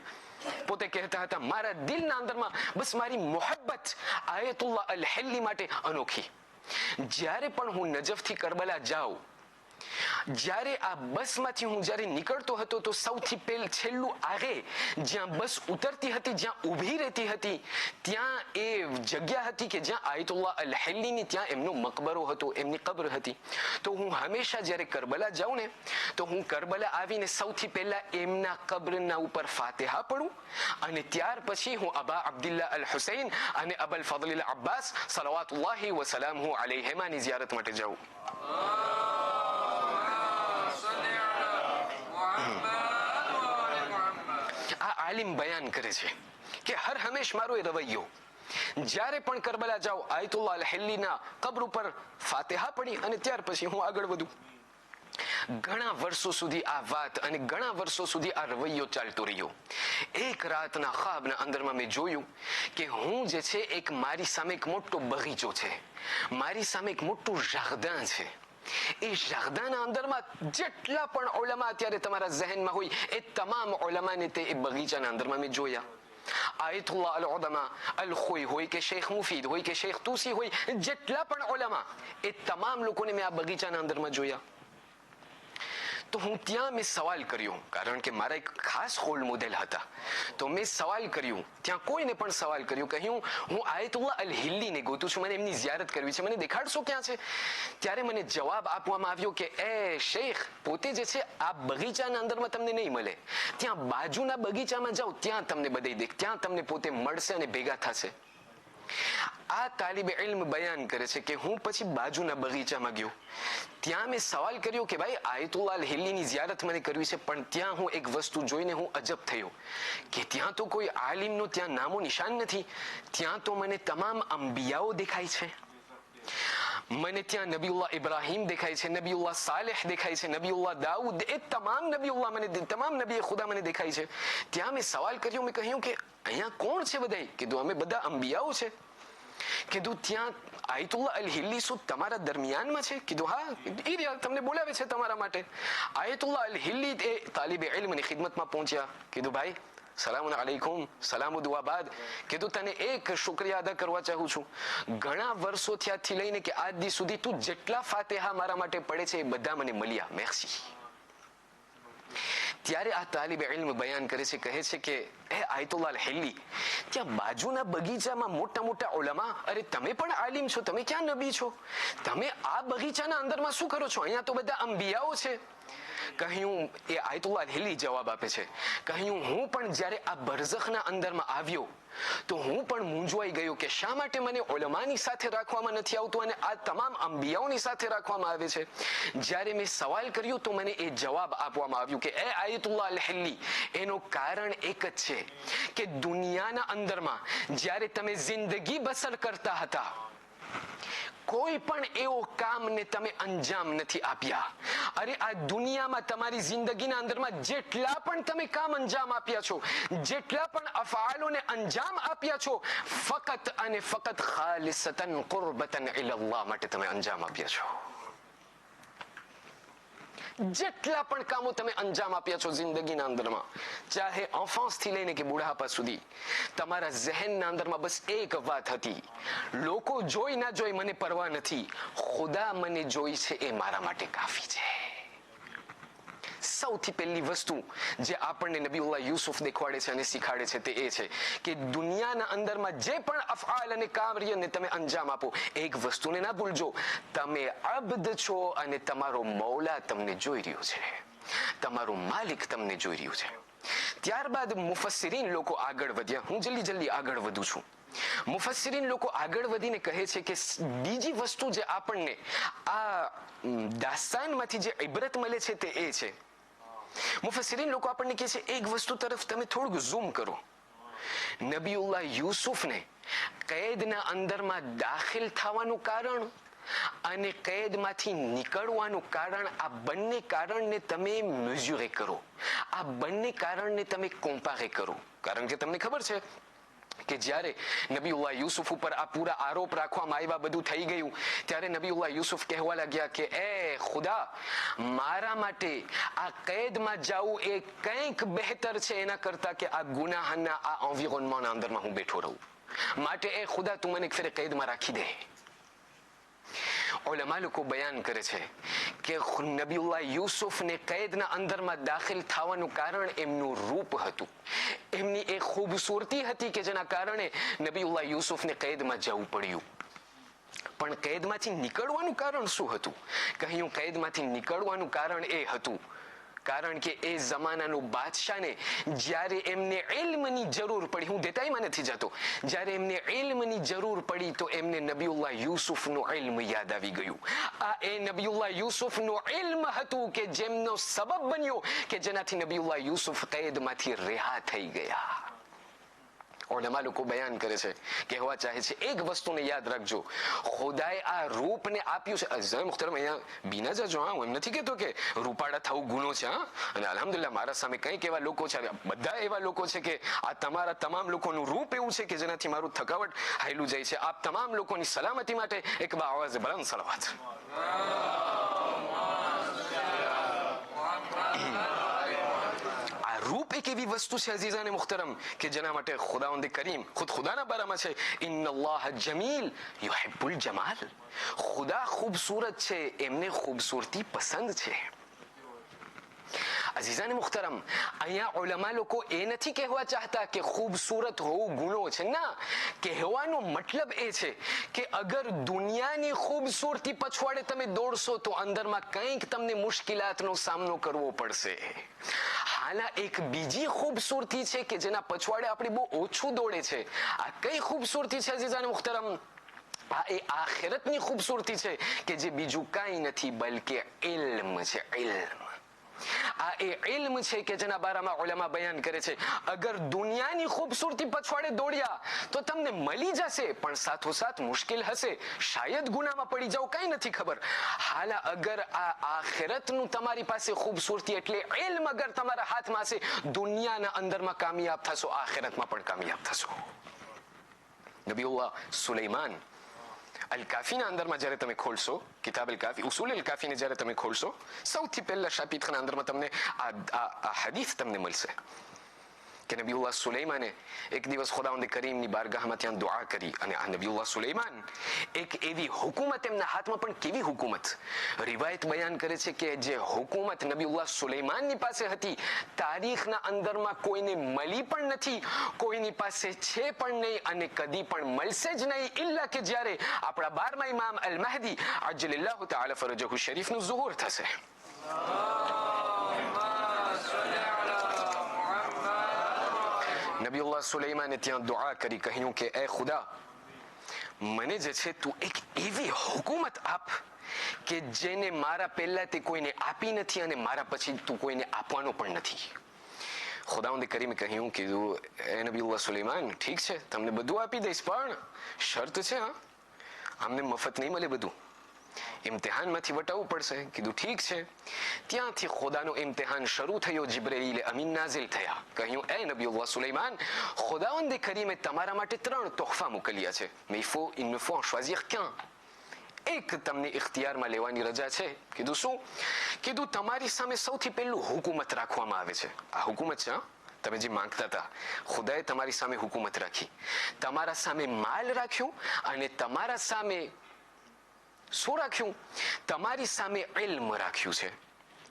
પોતે કહેતા હતા મારા દિલના અંદરમાં બસ મારી મોહબ્બત આયતુલ્લાહ અલ હિલ્લી માટે અનોખી. જ્યારે પણ હું નજફથી કરબલા જાઉં, જ્યારે આ બસમાંથી હું જ્યારે નીકળતો હતો તો સૌથી છેલ્લું આગે જ્યાં બસ ઉતરતી હતી, જ્યાં ઊભી રહેતી હતી, ત્યાં એ જગ્યા હતી કે જ્યાં આયતુલ્લાહ અલ હિલ્લીની ત્યાં એમનો મકબરો હતો, એમની કબ્ર હતી. તો હું હંમેશા જ્યારે કરબલા જાઉં ને તો હું કરબલા આવીને સૌથી પહેલા એમના કબ્રના ઉપર ફાતિહા પડું અને ત્યાર પછી હું અબા અબ્દુલ્લાહ અલ હુસૈન અને અબલ ફضل અલ અબ્બાસ સલવાતુલ્લાહી વ સલામહુ અલૈહિમાની ઝિયારત માટે જાઉં. આ આલિમ બયાન કરે છે કે હર હંમેશ મારો એ રવૈયો, જ્યારે પણ કરબલા જાઉં આયતુલ્લાહ અલ હિલ્લીના કબ્ર ઉપર ફાતિહા પડી અને ત્યાર પછી હું આગળ વધું. ઘણા વર્ષો સુધી આ વાત અને ઘણા વર્ષો સુધી આ રવૈયો ચાલતો રહ્યો. એક રાતના ખ્વાબના અંદરમાં મેં જોયું કે હું જે છે એક મારી સામે એક મોટો બગીચો છે, મારી સામે એક મોટું જાગદાન છે. એ જાગદાના અંદરમાં જેટલા પણ ઉલમા અત્યારે તમારા ઝહેનમાં હોય એ તમામ ઉલમાને તે એ બગીચાના અંદરમાં મેં જોયા. આયતુલ્લાહ અલ ઉલમા અલ ખોઈ હોય કે શેખ મુફીદ હોય કે શેખ તુસી હોય, જેટલા પણ ઉલમા એ તમામ લોકોને મેં આ બગીચાના અંદરમાં જોયા. તો હું ત્યાં મેં સવાલ કર્યો, કારણ કે મારા એક ખાસ રોલ મોડેલ હતા. તો મેં સવાલ કર્યું, ત્યાં કોઈને પણ સવાલ કર્યું, કહ્યું હું આયતુલ્લાહ અલ હિલ્લીને ગોતું છું, મને એમની ઝિયારત કરવી છે, મને દેખાડશો ક્યાં છે? ત્યારે મને જવાબ આપવામાં આવ્યો કે એ શેખ પોતે જે છે આ બગીચાના અંદરમાં તમને નહીં મળે, ત્યાં બાજુના બગીચામાં જાઓ ત્યાં તમને બધાય દેખ, ત્યાં તમને પોતે મળશે અને ભેગા થશે. આ તાલિબે ઇલ્મ બયાન કરે છે કે હું પછી બાજુના બગીચામાં ગયો. ત્યાં મેં સવાલ કર્યો કે ભાઈ આયતુલ્લાહ અલ હિલ્લીની ઝિયારત મને કરવી છે, પણ ત્યાં હું એક વસ્તુ જોઈને હું અજબ થયો કે ત્યાં તો કોઈ આલિમનો ત્યાં નામો નિશાન નથી. ત્યાં તો મને તમામ અંબિયાઓ દેખાય છે. મને ત્યાં નબીઉલ્લાહ ઇબ્રાહીમ દેખાય છે, નબીઉલ્લાહ સાલેહ દેખાય છે, નબીઉલ્લાહ દાઉદ, એ તમામ નબીઉલ્લાહ મને, તમામ નબી ખુદા મને દેખાય છે. ત્યાં મેં સવાલ કર્યો, મેં કહ્યું કે અહીંયા કોણ છે બધાય? કીધું અમે બધા અંબિયાઓ છે. કીધું ત્યાં આયતુલ્લાહ અલ હિલ્લી શું તમારા દરમિયાનમાં છે? કીધું હા, એ રહ્યા તમને બોલાવે છે તમારા માટે. આયતુલ્લાહ અલ હિલ્લી એ તાલિબે ઇલ્મની ખિદમતમાં પહોંચ્યા. કીધું ભાઈ સલામ અલૈકુમ, સલામ દુઆ બાદ. કીધું તને એક શુક્રિયા અદા કરવા ચાહું છું. ઘણા વર્ષો થયાથી લઈને કે આજ દી સુધી તું જેટલા ફાતિહા મારા માટે પડે છે એ બધા મને મળ્યા, મેર્સી. ત્યારે આ તાલિબે ઇલ્મ બયાન કરે છે, કહે છે કે એ આયતુલ્લાહ અલ હિલ્લી ત્યાં બાજુના બગીચામાં મોટા મોટા ઉલમા, અરે તમે પણ આલિમ છો, તમે ક્યાં નબી છો? તમે આ બગીચાના અંદરમાં શું કરો છો? અહીંયા તો બધા અંબિયાઓ છે. કહ્યું, એ આયતુલ્લાહ અલ હિલ્લી જવાબ આપે છે, કહ્યું હું પણ જ્યારે આ બરઝખના અંદરમાં આવ્યો તો હું પણ મૂંઝવાઈ ગયો કે શા માટે મને ઉલમાની સાથે રાખવામાં નથી આવતું અને આ તમામ અંબિયાઓની સાથે રાખવામાં આવે છે. જ્યારે મેં સવાલ કર્યો તો મને એ જવાબ આપવામાં આવ્યું કે એ આયતુલ્લાહ અલ હિલ્લી એનું કારણ એક જ છે કે દુનિયાના અંદરમાં જ્યારે તમે જિંદગી બસર કરતા હતા કોઈ પણ એવો કામને તમે અંજામ નથી આપ્યા. અરે આ દુનિયામાં તમારી જિંદગીના અંદરમાં જેટલા પણ તમે કામ અંજામ આપ્યા છો, જેટલા પણ અફઆલોને અંજામ આપ્યા છો, ફકત અને ફકત ખાલિસતન કુરબતન ઇલલ્લાહ માટે તમે અંજામ આપ્યા છો. જેટલા પણ કામો તમે અંજામ આપ્યા છો જિંદગીના અંદરમાં, ચાહે enfance થી લઈને કે બુઢાપા સુધી, તમારા ઝહેનના અંદરમાં બસ એક વાત હતી, લોકો જોઈ ના જોઈ મને પરવા નથી, ખુદા મને જોઈ છે એ મારા માટે કાફી છે. સૌથી પહેલી વસ્તુ જે આપણને નબીઉલ્લાહ યુસુફ દેખવાડે છે અને શીખાડે છે તે એ છે કે દુનિયાના અંદરમાં જે પણ અફઆલ અને કાર્યને તમે અંજામ આપો, એક વસ્તુને ના ભૂલજો, તમે અબ્દ છો અને તમારો મૌલા તમને જોઈ રહ્યો છે, તમારો માલિક તમને જોઈ રહ્યો છે. ત્યારબાદ મુફસ્સિરીન લોકો આગળ વધ્યા. હું જલ્દી આગળ વધું છું. મુફસ્સિરીન લોકો આગળ વધીને કહે છે કે બીજી વસ્તુ જે આપણને આ દાસ્તાનમાંથી જે ઇબરત મળે છે તે એ છે, મુફસ્સિરીન લોકો આપણને કહે છે એક વસ્તુ તરફ તમે થોડુંક ઝૂમ કરો. નબીઉલ્લાહ યુસુફને કૈદના અંદરમાં દાખિલ થવાનું કારણ અને કૈદમાંથી નીકળવાનું કારણ, આ બંને કારણને તમે મેઝ્યુરે કરો, આ બંને કારણને તમે કોમ્પારે કરો. કારણ કે તમને ખબર છે કે જ્યારે નબીઉલ્લાહ યુસુફ ઉપર આ પૂરા આરોપ રાખવામાં આવ્યા, બધું થઈ ગયું, ત્યારે નબીઉલ્લાહ યુસુફ કહેવા લાગ્યા કે એ ખુદા, મારા માટે આ કેદમાં જવું એ કંઈક બહેતર છે એના કરતા કે આ ગુનાહના આ એન્વિરોન્મેન્ટના અંદરમાં હું બેઠો રહું. માટે એ ખુદા તું મને ફેરે કેદમાં રાખી દે. ઉલમા લોકો બયાન કરે છે કે નબીઉલ્લાહ યુસુફને કેદના અંદરમાં દાખલ થવાનું કારણ એમનું રૂપ હતું, એમની એ ખૂબસૂરતી હતી કે જેના કારણે નબીઉલ્લાહ યુસુફને કેદમાં જવું પડ્યું. પણ કેદમાંથી નીકળવાનું કારણ શું હતું? કહ્યું કેદમાંથી નીકળવાનું કારણ એ હતું કારણ કે એ જમાનાનો બાદશાહને જ્યારે એમને ઇલ્મની જરૂર પડી, હું દેતાઈમાં નથી જતો, જ્યારે એમને ઇલ્મની જરૂર પડી તો એમને નબીઉલ્લાહ યુસુફનું ઇલ્મ યાદ આવી ગયું. આ એ નબીઉલ્લાહ યુસુફનું ઇલ્મ હતું કે જેમનો સબબ બન્યો કે જેનાથી નબીઉલ્લાહ યુસુફ કેદમાંથી રહ્યા થઈ ગયા. ઉલમા લોકો બયાન કરે છે, કહેવા ચાહે છે એક વસ્તુને યાદ રાખજો, ખુદાએ આ રૂપને આપ્યું છે. અઝમ મુખ્તરમ અહીંયા બીના જજો, હા, હું એમ નથી કહેતો કે રૂપાળા થવું ગુનો છે, હા, અને અલ્હમ્દુલિલ્લાહ મારા સામે કંઈક એવા લોકો છે, બધા એવા લોકો છે કે આ તમારા તમામ લોકોનું રૂપ એવું છે કે જેનાથી મારું થકાવટ હાયલું જાય છે. આપ તમામ લોકોની સલામતી માટે એક બા આવાઝે બલંદ સલાવત. રૂપ એક એવી વસ્તુ છે અઝીઝાને મુખ્તરમ કે જેના માટે ખુદાવંદ કરીમ ખુદ ખુદાના બારામાં છે, ઇન્નલ્લાહ જમીલ યુહિબ્બુલ જમાલ. ખુદા ખૂબસૂરત છે, એમને ખૂબસૂરતી પસંદ છે. અઝીઝાને મુખ્તરમ, અહીંયા ઉલમા લોકો એ નથી કહેવા ચાહતા કે ખૂબસૂરત હોવું ગુનો છે. ના, કહેવાનો મતલબ એ છે કે અગર દુનિયાની ખૂબસૂરતી પછવાડે તમે દોડશો તો અંદરમાં કંઈક તમને મુશ્કિલાતનો સામનો કરવો પડશે. હાલા એક બીજી ખૂબસૂરતી છે કે જેના પછવાડે આપણે બહુ ઓછું દોડે છે. આ કઈ ખૂબસૂરતી છે અઝીઝાને મુખ્તરમ? આ એ આખિરતની ખૂબસૂરતી છે કે જે બીજું કાંઈ નથી બલકે ઇલ્મ છે. ઇલ્મ, આ એ ઇલ્મ છે કે જેના બારામાં ઉલમા બયાન કરે છે, અગર દુનિયાની ખૂબસૂરતી પછવાડે દોડ્યા તો તમને મળી જશે, પણ સાથોસાથ મુશ્કેલ હશે, શાયદ ગુનામાં પડી જાવ, કઈ નથી ખબર. હાલા અગર આ આખિરતનું તમારી પાસે ખૂબસૂરતી એટલે ઇલ્મ અગર તમારા હાથમાં હશે, દુનિયાના અંદરમાં કામયાબ થશો, આખિરતમાં પણ કામયાબ થશો. નબીઉલ્લાહ સુલૈમાન અલ કાફીના અંદરમાં જ્યારે તમે ખોલશો, કિતાબ અલ કાફી ઉસૂલ અલ કાફીને જ્યારે તમે ખોલશો, સૌથી પહેલા શાપિતખાના અંદરમાં તમને આ હદીસ તમને મળશે કે નબીઉલ્લાહ સુલૈમાને એક દિવસ ખુદાવંદ કરીમની બારગાહમાં ત્યાં દુઆ કરી, અને આ નબીઉલ્લાહ સુલૈમાન એક એવી હુકુમત એમના હાથમાં, પણ કેવી હુકુમત? રિવાયત બયાન કરે છે કે જે હુકુમત નબીઉલ્લાહ સુલૈમાનની પાસે હતી, તારીખના અંદરમાં કોઈને મળી પણ નથી, કોઈની પાસે છે પણ નહીં, અને કદી પણ મળશે જ નહીં, ઇલ્લા કે જ્યારે આપણા 12મા ઇમામ અલ મહદી અજ્જલલ્લાહુ તઆલા ફરજહુ શરીફનું ઝુહુર થશે. નબીઉલ્લાહ સુલૈમાને ત્યાં દુઆ કરી, કહ્યું કે એ ખુદા, મને જે છે તું એક એવી હુકુમત આપ કે જેને મારા પહેલા તે કોઈને આપી નથી અને મારા પછી તું કોઈને આપવાનો પણ નથી. ખુદાવંદ કરીમે કહ્યું, કીધું એ નબીઉલ્લાહ સુલૈમાન, ઠીક છે, તમને બધું આપી દઈશ, પણ શરત છે, હા, આમને મફત નહીં મળે, બધું ઇમ્તિહાનમાંથી વટાવવું પડશે. કીધું ઠીક છે. ત્યાંથી ખુદાનો ઇમ્તિહાન શરૂ થયો. જિબ્રાઈલ અમીન નાઝિલ થયા. કહ્યું, એ નબીઉલ્લાહ સુલૈમાન, ખુદાવંદ કરીમે તમારા માટે 3 તોહફા મોકલ્યા છે. mais il ne faut en choisir qu'un. એક તમને ઇખ્તિયારમાં લેવાની રજા છે. કીધું શું? કીધું તમારી સામે સૌથી પહેલું હુકુમત રાખવામાં આવે છે. આ હુકુમત છે, તમે જે માંગતા હતા, ખુદાએ તમારી સામે હુકુમત રાખી, તમારા સામે માલ રાખ્યું, અને તમારા સામે શું રાખ્યું? તમારી સામે ઇલ્મ રાખ્યું છે.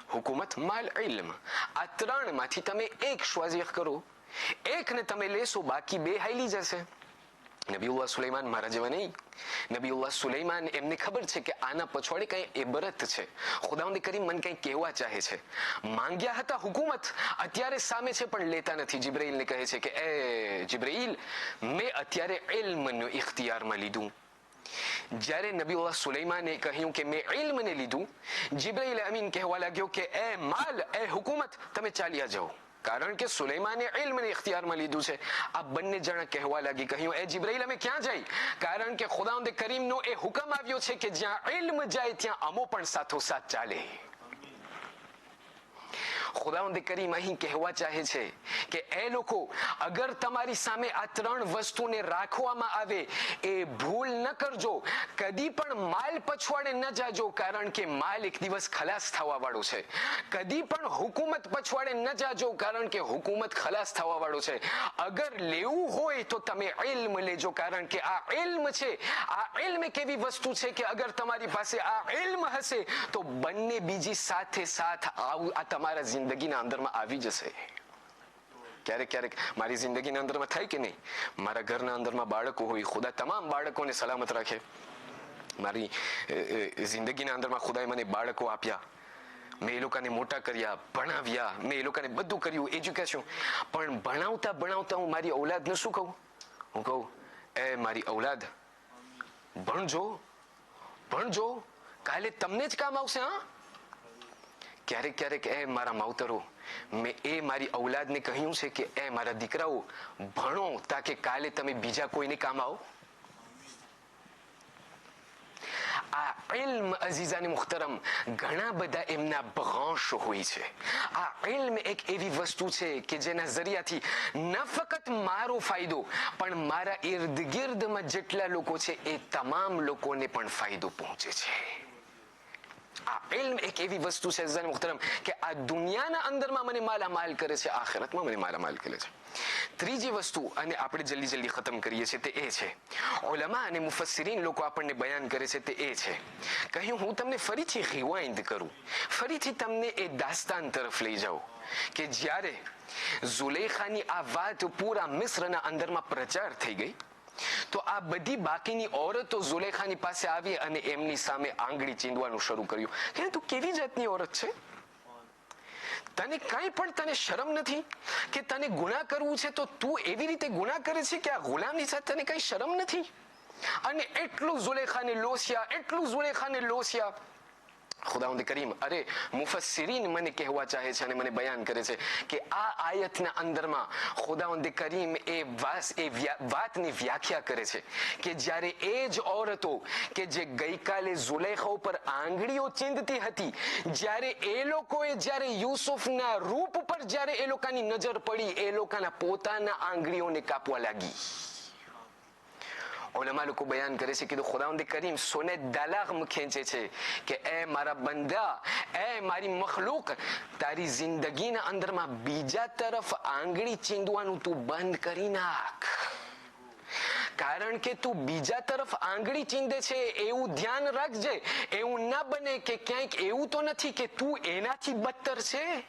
હુકુમત, માલ, ઇલ્મ, આ 3 માંથી તમે એક શ્વાઝિક કરો, એકને તમે લેશો, બાકી 2 હાઈલી જશે. નબીઉલ્લાહ સુલૈમાન મારા જેવા નહીં. નબીઉલ્લાહ સુલૈમાન, એમને ખબર છે કે આના પછવાડે કઈ ઇબરત છે. ખુદાવંદ કરીમ મને કઈ કહેવા ચાહે છે. માંગ્યા હતા હુકુમત, અત્યારે સામે છે પણ લેતા નથી. જિબ્રાઈલને કહે છે કે એ જિબ્રાઈલ, મેં અત્યારે ઇલ્મનું ઇખ્તિયારમાં લીધું. જ્યારે નબીઉલ્લાહ સુલૈમાને કહ્યું કે મેં ઇલ્મને લીધું, જિબ્રાઈલ અમીન કહેવા લાગ્યો કે એ માલ, એ હુકુમત, તમે ચાલ્યા જાઓ, કારણ કે સુલૈમાને ઇલ્મને ઇખ્તિયારમાં લીધું છે. આ બંને જણા કહેવા લાગી, કહ્યું, એ જિબ્રાઈલ, અમે ક્યાં જાય? કારણ કે ખુદાવંદ કરીમનો એ હુકમ આવ્યો છે કે જ્યાં ઇલ્મ જાય ત્યાં અમો પણ સાથોસાથ ચાલે. ખુદાવંદ કરીમ અહીં કહેવા ચાહે છે કે એ લોકો અગર તમારી સામે આ ત્રણ વસ્તુને રાખવામાં આવે, એ ભૂલ ન કરજો, કદી પણ માલ પછવાડે ન જાજો, કારણ કે માલ એક દિવસ ખલાસ થવા વાળો છે. કદી પણ હુકુમત પછવાડે ન જાજો, કારણ કે હુકુમત ખલાસ થવા વાળો છે. અગર લેવું હોય તો તમે ઇલ્મ લેજો, કારણ કે આ ઇલ્મ છે. આ ઇલ્મ એક એવી વસ્તુ છે કે અગર તમારી પાસે આ ઇલ્મ હશે તો બંને બીજી સાથે સાથ આ તમારા જિંદગીના અંદરમાં આવી જશે. ક્યારેક ક્યારેક મારી જિંદગીના અંદરમાં થાય કે નહીં, મારા ઘરના અંદરમાં બાળકો હોય, ખુદા તમામ બાળકોને સલામત રાખે. મારી જિંદગીના અંદરમાં ખુદાએ મને બાળકો આપ્યા, મેં એ લોકોને મોટા કર્યા, ભણાવ્યા, મેં એ લોકોને બધું કર્યું, એજ્યુકેશન. પણ ભણાવતા ભણાવતા હું મારી ઔલાદને શું કહું? હું કહું, એ મારી ઔલાદ ભણજો, ભણજો, કાલે તમને જ કામ આવશે. હા, ક્યારેક ક્યારેક એ મારા માવતરો, મેં એ મારી ઔલાદને કહ્યું છે કે એ મારા દીકરાઓ ભણો, તાકે કાલે તમે બીજા કોઈને કામ આવો. આ ઇલ્મ અઝીઝાને મુખ્તરમ ઘણા બધા એમના બ્રાન્ચ હોય છે. આ ઇલ્મ એક એવી વસ્તુ છે કે જેના જરિયાથી ન ફક્ત મારો ફાયદો પણ મારા ઇર્દ ગિર્દમાં જેટલા લોકો છે એ તમામ લોકોને પણ ફાયદો પહોંચે છે. આ ઇલ્મ એક એવી વસ્તુ છે અઝીઝાને મુખ્તરમ કે આ દુનિયાના અંદરમાં મને માલામાલ કરે છે, આખિરતમાં મને માલામાલ કરે છે. ત્રીજી વસ્તુ, અને આપણે જલ્દી જલ્દી ખતમ કરીએ છીએ, તે એ છે ઉલમા અને મુફસ્સિરીન લોકો આપણને બયાન કરે છે, તે એ છે. કહ્યું હું તમને ફરીથી રિવાઇન્ડ કરું, ફરીથી તમને એ દાસ્તાન તરફ લઈ જાઉં કે જ્યારે ઝુલેખાની આ વાત પૂરા મિસ્રના અંદરમાં પ્રચાર થઈ ગઈ તો આ બધી બાકીની ઔરતો ઝુલેખાની પાસે આવી અને એમની સામે આંગળી ચીંધવાનું શરૂ કર્યું કે તું કેવી જાતની ઔરત છે? તને કઈ પણ તને શરમ નથી કે તને ગુનાહ કરવું છે તો તું એવી રીતે ગુનાહ કરે છે કે આ ગુલામની સાથે તને કઈ શરમ નથી? અને એટલું ઝુલેખાને લોસ્યા, એટલું ઝુલેખાને લોસ્યા. ખુદાવંદ કરીમ, અરે મુફસ્સિરીન મને કહેવા ચાહે છે અને મને બયાન કરે છે કે આ આયતના અંદરમાં ખુદાવંદ કરીમ એ વાતની વ્યાખ્યા કરે છે કે જ્યારે એ જ ઔરતો કે જે ગઈકાલે ઝુલેખા ઉપર આંગળીઓ ચીંધતી હતી, જ્યારે એ લોકોએ જ્યારે યુસુફના રૂપ પર જ્યારે એ લોકોની નજર પડી, એ લોકોના પોતાના આંગળીઓને કાપવા લાગી. ઉલમા લોકો બયાન કરે છે કે ખુદાવંદ કરીમ સોને દલાગમ ખેંચે છે કે એ મારા બંદા, એ મારી મખલુક, તારી જિંદગીના અંદરમાં બીજા તરફ આંગળી ચીંધવાનું તું બંધ કરી નાખ. કારણ કે તું બીજા તરફ આંગળી ચીંધે છે એવું ધ્યાન રાખજે, એવું ના બને કે ક્યાંક એવું તો નથી કે તું એનાથી બદતર છે.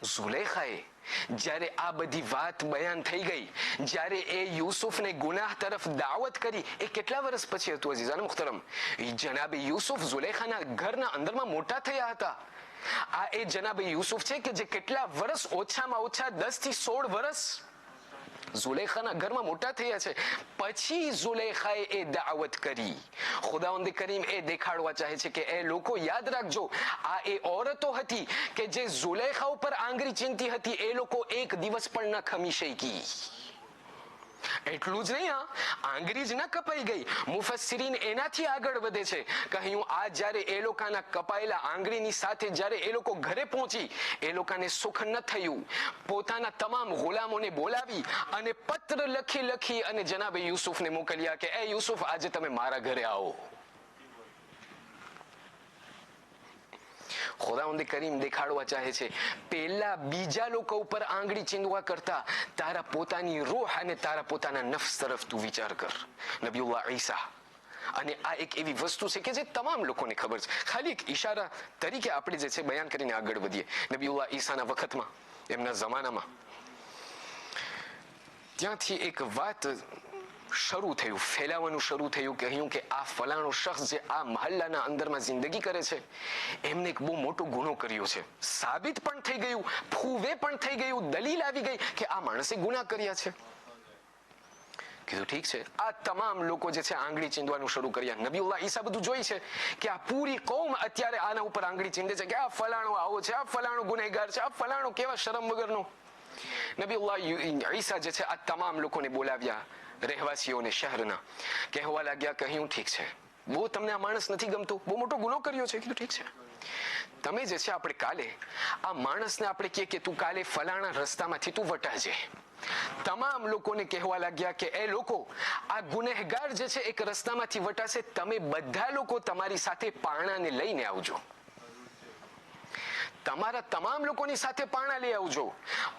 ઝુલેખાએ જ્યારે આ બધી વાત બયાન થઈ ગઈ, જ્યારે એ યુસુફને ગુનાહ તરફ દાવત કરી, એ કેટલા વર્ષ પછી હતું અઝીઝાન મુખ્તરમ? જનાબે યુસુફ ઝુલેખાના ઘરના અંદરમાં મોટા થયા હતા. આ એ જનાબે યુસુફ છે કે જે કેટલા વર્ષ, ઓછામાં ઓછા 10 થી 16 વર્ષ ઝુલેખાના ઘરમાં મોટા થયા છે. પછી ઝુલેખાએ એ દાવત કરી. ખુદાવંદ કરીમ એ દેખાડવા ચાહે છે કે એ લોકો યાદ રાખજો, આ એ ઔરતો હતી કે જે ઝુલેખા ઉપર આંગળી ચીંધતી હતી, એ લોકો એક દિવસ પણ ન ખમી શકી. એટલું જ નહીં, આંગળી જ ન કપાઈ ગઈ, મુફસ્સિરીન એનાથી આગળ વધે છે. કહ્યું આ જ્યારે એ લોકોના કપાયેલા આંગળીની સાથે જ્યારે એ લોકો ઘરે પહોંચી, એ લોકોને સુખ ન થયું. પોતાના તમામ ગુલામોને બોલાવી અને પત્ર લખી લખી અને જનાબે યુસુફને મોકલ્યા કે એ યુસુફ, આજે તમે મારા ઘરે આવો. ખુદાવંદ કરીમ દેખાડવા ચાહે છે પેલા બીજા લોકો ઉપર આંગળી ચીંધવા કરતા તારા પોતાની રૂહ અને તારા પોતાના નફ્સ તરફ તું વિચાર કર. નબીઉલ્લાહ ઈસા, અને આ એક એવી વસ્તુ છે કે જે તમામ લોકોને ખબર છે, ખાલી એક ઈશારા તરીકે આપણે જે છે બયાન કરીને આગળ વધીએ. નબીઉલ્લાહ ઈસાના વખતમાં, એમના જમાનામાં, ત્યાંથી એક વાત શરૂ થયું, ફેલાવાનું શરૂ થયું. કહ્યું કે આ ફલાણો શખ્સ જે આ મહલ્લાના અંદરમાં જિંદગી કરે છે, એમને એક બહુ મોટો ગુનો કર્યો છે. સાબિત પણ થઈ ગયું, ફૂવે પણ થઈ ગયું, દલીલ આવી ગઈ કે આ માણસે ગુનાહ કર્યા છે. કીધું ઠીક છે. આ તમામ લોકો જે છે આંગળી ચીંધવાનું શરૂ કર્યા. નબીઉલ્લાહ ઈસા બધું જોઈ છે કે આ પૂરી કૌમ અત્યારે આના ઉપર આંગળી ચીંધે છે કે આ ફલાણો આવો છે, આ ફલાણો ગુનેગાર છે, આ ફલાણો કેવા શરમ વગરનો. નબીઉલ્લાહ ઈસા જે છે આ તમામ લોકોને બોલાવ્યા, રહેવાસીઓને શહેરના, કહેવા લાગ્યા. કહ્યું ઠીક છે, બહુ તમને આ માણસ નથી ગમતું, બહુ મોટો ગુનો કર્યો છે. કીધું ઠીક છે, તમે જે છે આપણે કાલે આ માણસને આપણે કહીએ કે તું કાલે ફલાણા રસ્તામાંથી તું વટાજે, તમામ લોકોને કહેવા લાગ્યા કે એ લોકો આ ગુનેહગાર જે છે એક રસ્તામાંથી વટાશે, તમે બધા લોકો તમારી સાથે પારણાને લઈને આવજો, તમારા તમામ લોકોની સાથે પારણા લઈ આવજો.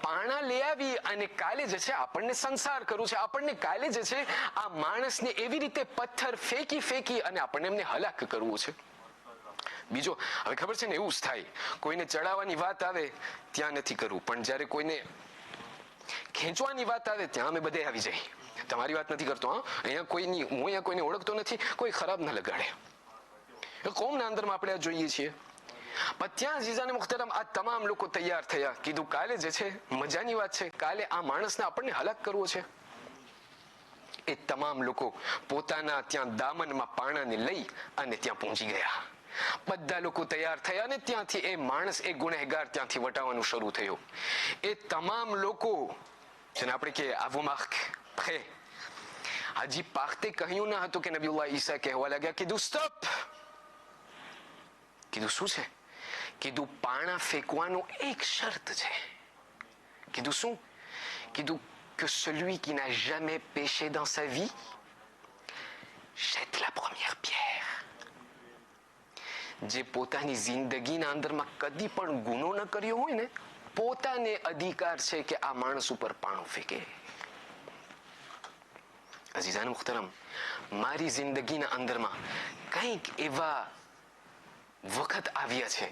પારણા લઈ આવી અને કાલે જે છે આપણને સંસાર કરવું છે, આપણને કાલે જે છે આ માણસને એવી રીતે પથ્થર ફેંકી ફેંકી અને આપણને એમને હલાક કરવું છે. બીજો હવે ખબર છે ને એવું જ થાય, કોઈને ચડાવવાની વાત આવે ત્યાં નથી કરવું, પણ જયારે કોઈને ખેંચવાની વાત આવે ત્યાં અમે બધે આવી જાય. તમારી વાત નથી કરતો, અહીંયા કોઈની, હું અહીંયા કોઈને ઓળખતો નથી, કોઈ ખરાબ ના લગાડે. કોમના અંદરમાં આપણે આ જોઈએ છીએ. પણ ત્યાં જીઝાને મુખ્તરમ આ તમામ લોકો તૈયાર થયા, કીધું કાલે જે છે મજાની વાત છે, કાલે આ માણસને આપણને હલાક કરવો છે. એ તમામ લોકો પોતાના ત્યાં દામનમાં પાણાને લઈ અને ત્યાં પહોંચી ગયા. બધા લોકો તૈયાર થયા અને ત્યાંથી એ માણસ, એ ગુનેહગાર ત્યાંથી વટાવવાનું શરૂ થયું. એ તમામ લોકો જેને આપણે કે આવું માખ હજી પાખતે કહ્યું ના હતું કે નબીઉલ્લાહ ઈસા કહેવા લાગ્યા, કીધું સ્ટોપ. કીધું શું છે? કીધું પાણા ફેંકવાનો એક શરત છે. કીધું શું? કીધું que celui qui n'a jamais péché dans sa vie jette la première pierre. જે પોતાની જિંદગીના અંદરમાં કદી પણ ગુનો ન કર્યો હોય ને, પોતાને અધિકાર છે કે આ માણસ ઉપર પાણું ફેંકે. અઝીઝાન મુખ્તરમ, મારી જિંદગીના અંદરમાં કંઈક એવા વખત આવ્યા છે,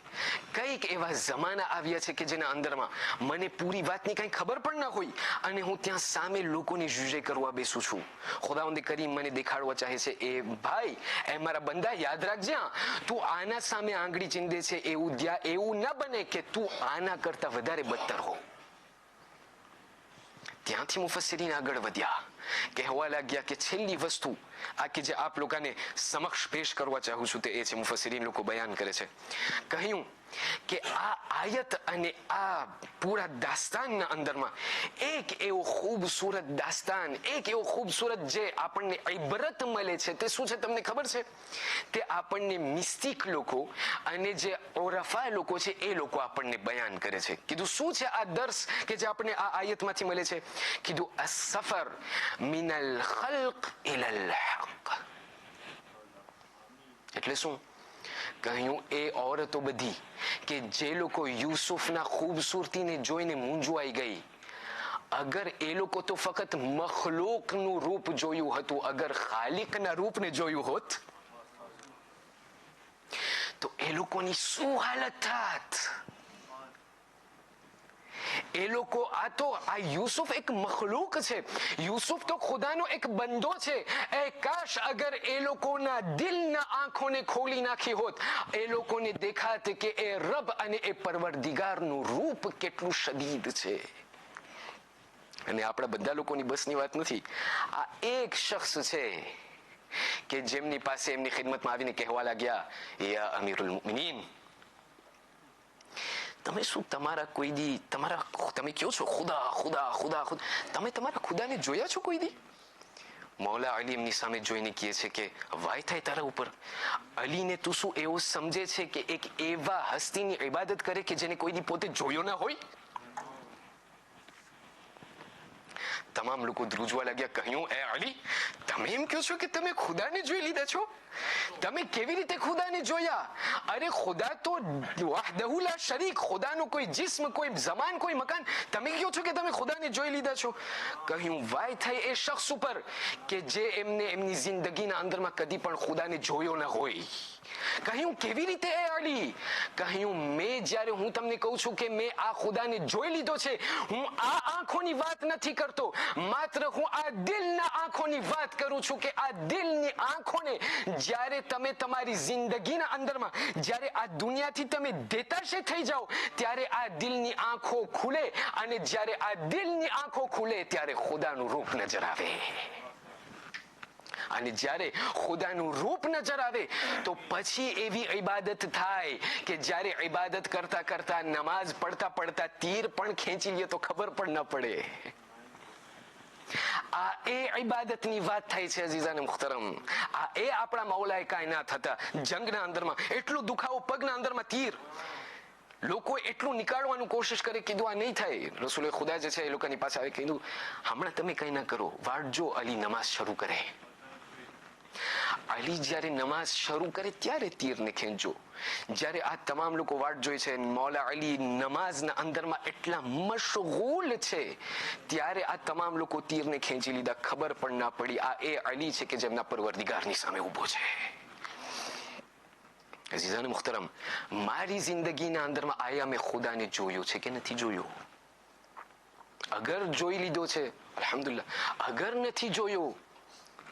કંઈક એવા જમાના આવ્યા છે કે જેના અંદરમાં મને પૂરી વાતની કંઈ ખબર પણ ના હોય અને હું ત્યાં સામે લોકોની જુજે કરવા બેસું છું. ખુદાવંદે કરીમ મને દેખાડવા ચાહે છે, એ ભાઈ, એ મારા બંદા, યાદ રાખજે, તું આના સામે આંગળી ચીંધે છે, એવું ના બને કે તું આના કરતા વધારે બદતર હો. ત્યાંથી મુફસ્સીરીન આગળ વધ્યા, કહેવા લાગ્યા કે છેલ્લી વસ્તુ આ કે જે આપ લોકોને સમક્ષ પેશ કરવા ચાહું છું તે એ છે, મુફસ્સીરીન લોકો બયાન કરે છે, કહ્યું કે આ આયત અને આ પૂરા દાસ્તાનના અંદરમાં એક એવો ખૂબસૂરત દાસ્તાન, એક એવો ખૂબસૂરત જે આપણને ઇબરત મળે છે, તે શું છે તમને ખબર છે? તે આપણને મિસ્ટિક લોકો અને જે ઓરફા લોકો છે એ લોકો આપણને બયાન કરે છે. કીધું શું છે આ દર્સ કે જે આપણને આ આયતમાંથી મળે છે? કીધું અસફર મિનલ ખલ્ક ઇલલ હક. એટલે શું કહ્યું? એ ઓરતો બધી કે જે લોકો યુસુફના ખૂબસૂરતીને જોઈને મૂંઝવાઈ ગઈ, અગર એ લોકો તો ફક્ત મખલૂકનું રૂપ જોયું હતું, અગર ખાલિકના રૂપને જોયું હોત તો એ લોકોની શું હાલત થાત? એ લોકો આ યુસુફ એક મખલૂક છે, યુસુફ તો ખુદાનો એક બંદો છે. એ કાશ અગર એ લોકોના દિલના આંખોને ખોલી નાખી હોત, એ લોકોને દેખાત કે એ રબ અને એ પરવરદિગારનું રૂપ કેટલું શદીદ છે. અને આપણા બધા લોકોની બસની વાત નથી, આ એક શખ્સ છે કે જેમની પાસે એમની ખિદમતમાં આવીને કહેવા લાગ્યા, યા અમીરુલ મુમિનીન, તમે શું તમારા કોઈ દી તમે કહો છો ખુદા ખુદા ખુદા ખુદા, તમે તમારા ખુદાને જોયા છો કોઈ દી? મૌલા અલી એમની સામે જોઈને કહે છે કે વાય થાય તારા ઉપર. અલીને તું શું એવું સમજે છે કે એક એવા હસ્તીની ઇબાદત કરે કે જેને કોઈ દી પોતે જોયો ના હોય? તમામ લોકો ધ્રુજવા લાગ્યા. કહ્યું, એ અલી, તમે એમ કહો છો કે તમે ખુદાને જોઈ લીધા છો? તમે કેવી રીતે ખુદાને જોયા? અરે ખુદા તો વહદહુ લા શરીક, ખુદાનો કોઈ જિસ્મ, કોઈ જમાન, કોઈ મકાન, તમે કહો છો કે તમે ખુદાને જોઈ લીધા છો? કહ્યું, વાય થઈ એ શખ્સ ઉપર કે જે એમની જિંદગીના અંદરમાં કદી પણ ખુદાને જોયો ન હોય. કહ્યું, કેવી રીતે એ અલી? કહ્યું, મેં જ્યારે હું તમને કહું છું કે મેં આ ખુદાને જોઈ લીધો છે, હું આ આંખોની વાત નથી કરતો, માત્ર હું આ દિલના આંખોની વાત કરું છું કે આ દિલની આંખોને જ્યારે તમે તમારી જિંદગીના અંદરમાં, જ્યારે આ દુનિયાથી તમે દેતાશે થઈ જાઓ, ત્યારે આ દિલની આંખો ખુલે અને જ્યારે આ દિલની આંખો ખુલે ત્યારે ખુદાનું રૂપ નજર આવે. અને જ્યારે ખુદાનું રૂપ નજર આવે તો પછી એવી ઇબાદત થાય કે જ્યારે ઇબાદત કરતા કરતા, નમાઝ પડતા પડતા તીર પણ ખેંચી લે તો ખબર પણ ન પડે. આ એ ઇબાદતની વાત થાય છે અઝીઝાન મુખ્તરમ. આ એ આપણા મૌલાએ કાયનાત હતા. જંગના અંદરમાં એટલો દુખાવો, પગના અંદરમાં તીર, લોકો એટલું નીકાળવાનું કોશિશ કરે, કીધું આ નહીં થાય. રસૂલે ખુદા જે છે એ લોકોની પાસે આવે, કીધું હમણાં તમે કઈ ના કરો, વાટજો અલી નમાઝ શરૂ કરે. અલી જ્યારે નમાઝ શરૂ કરે ત્યારે તીરને ખેંચજો. જ્યારે આ તમામ લોકો વાટ જોઈ છે, મૌલા અલી નમાઝના અંદરમાં એટલા મશગુલ છે, ત્યારે આ તમામ લોકો તીરને ખેંચી લીધા. ખબર પણ ના પડી આ એ અલી છે કે જેમના પરવરદિગારની સામે ઉભો છે. અઝીઝાન મુખ્તરમ, મારી જિંદગીના અંદરમાં આયા મેં ખુદાને જોયો છે કે નથી જોયો? અગર જોઈ લીધો છે અલ્હમ્દુલિલ્લાહ, અગર નથી જોયો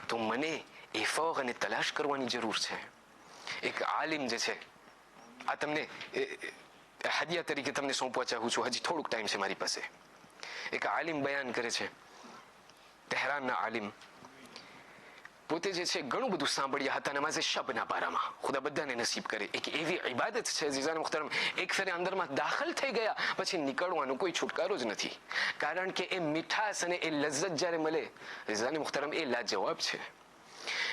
તો મને એ ફોગ અને તલાશ કરવાની જરૂર છે. એક આલિમ જે છે, આ તમને હદિયા તરીકે તમને સોંપવા ચાહું છું, હજી થોડુંક ટાઈમ છે મારી પાસે. એક આલિમ બયાન કરે છે, તહેરાનના આલિમ, પોતે જે છે ઘણું બધું સાંભળ્યા હતા નમાઝે શબના બારામાં. ખુદા બધાને નસીબ કરે. એક એવી ઇબાદત છે અઝીઝાન મુખ્તરમ, એક ફેરે અંદરમાં દાખલ થઈ ગયા પછી નીકળવાનો કોઈ છુટકારો જ નથી. કારણ કે એ મીઠાશ અને એ લજ્જત જ્યારે મળે અઝીઝાન મુખ્તરમ, એ લાજવાબ છે.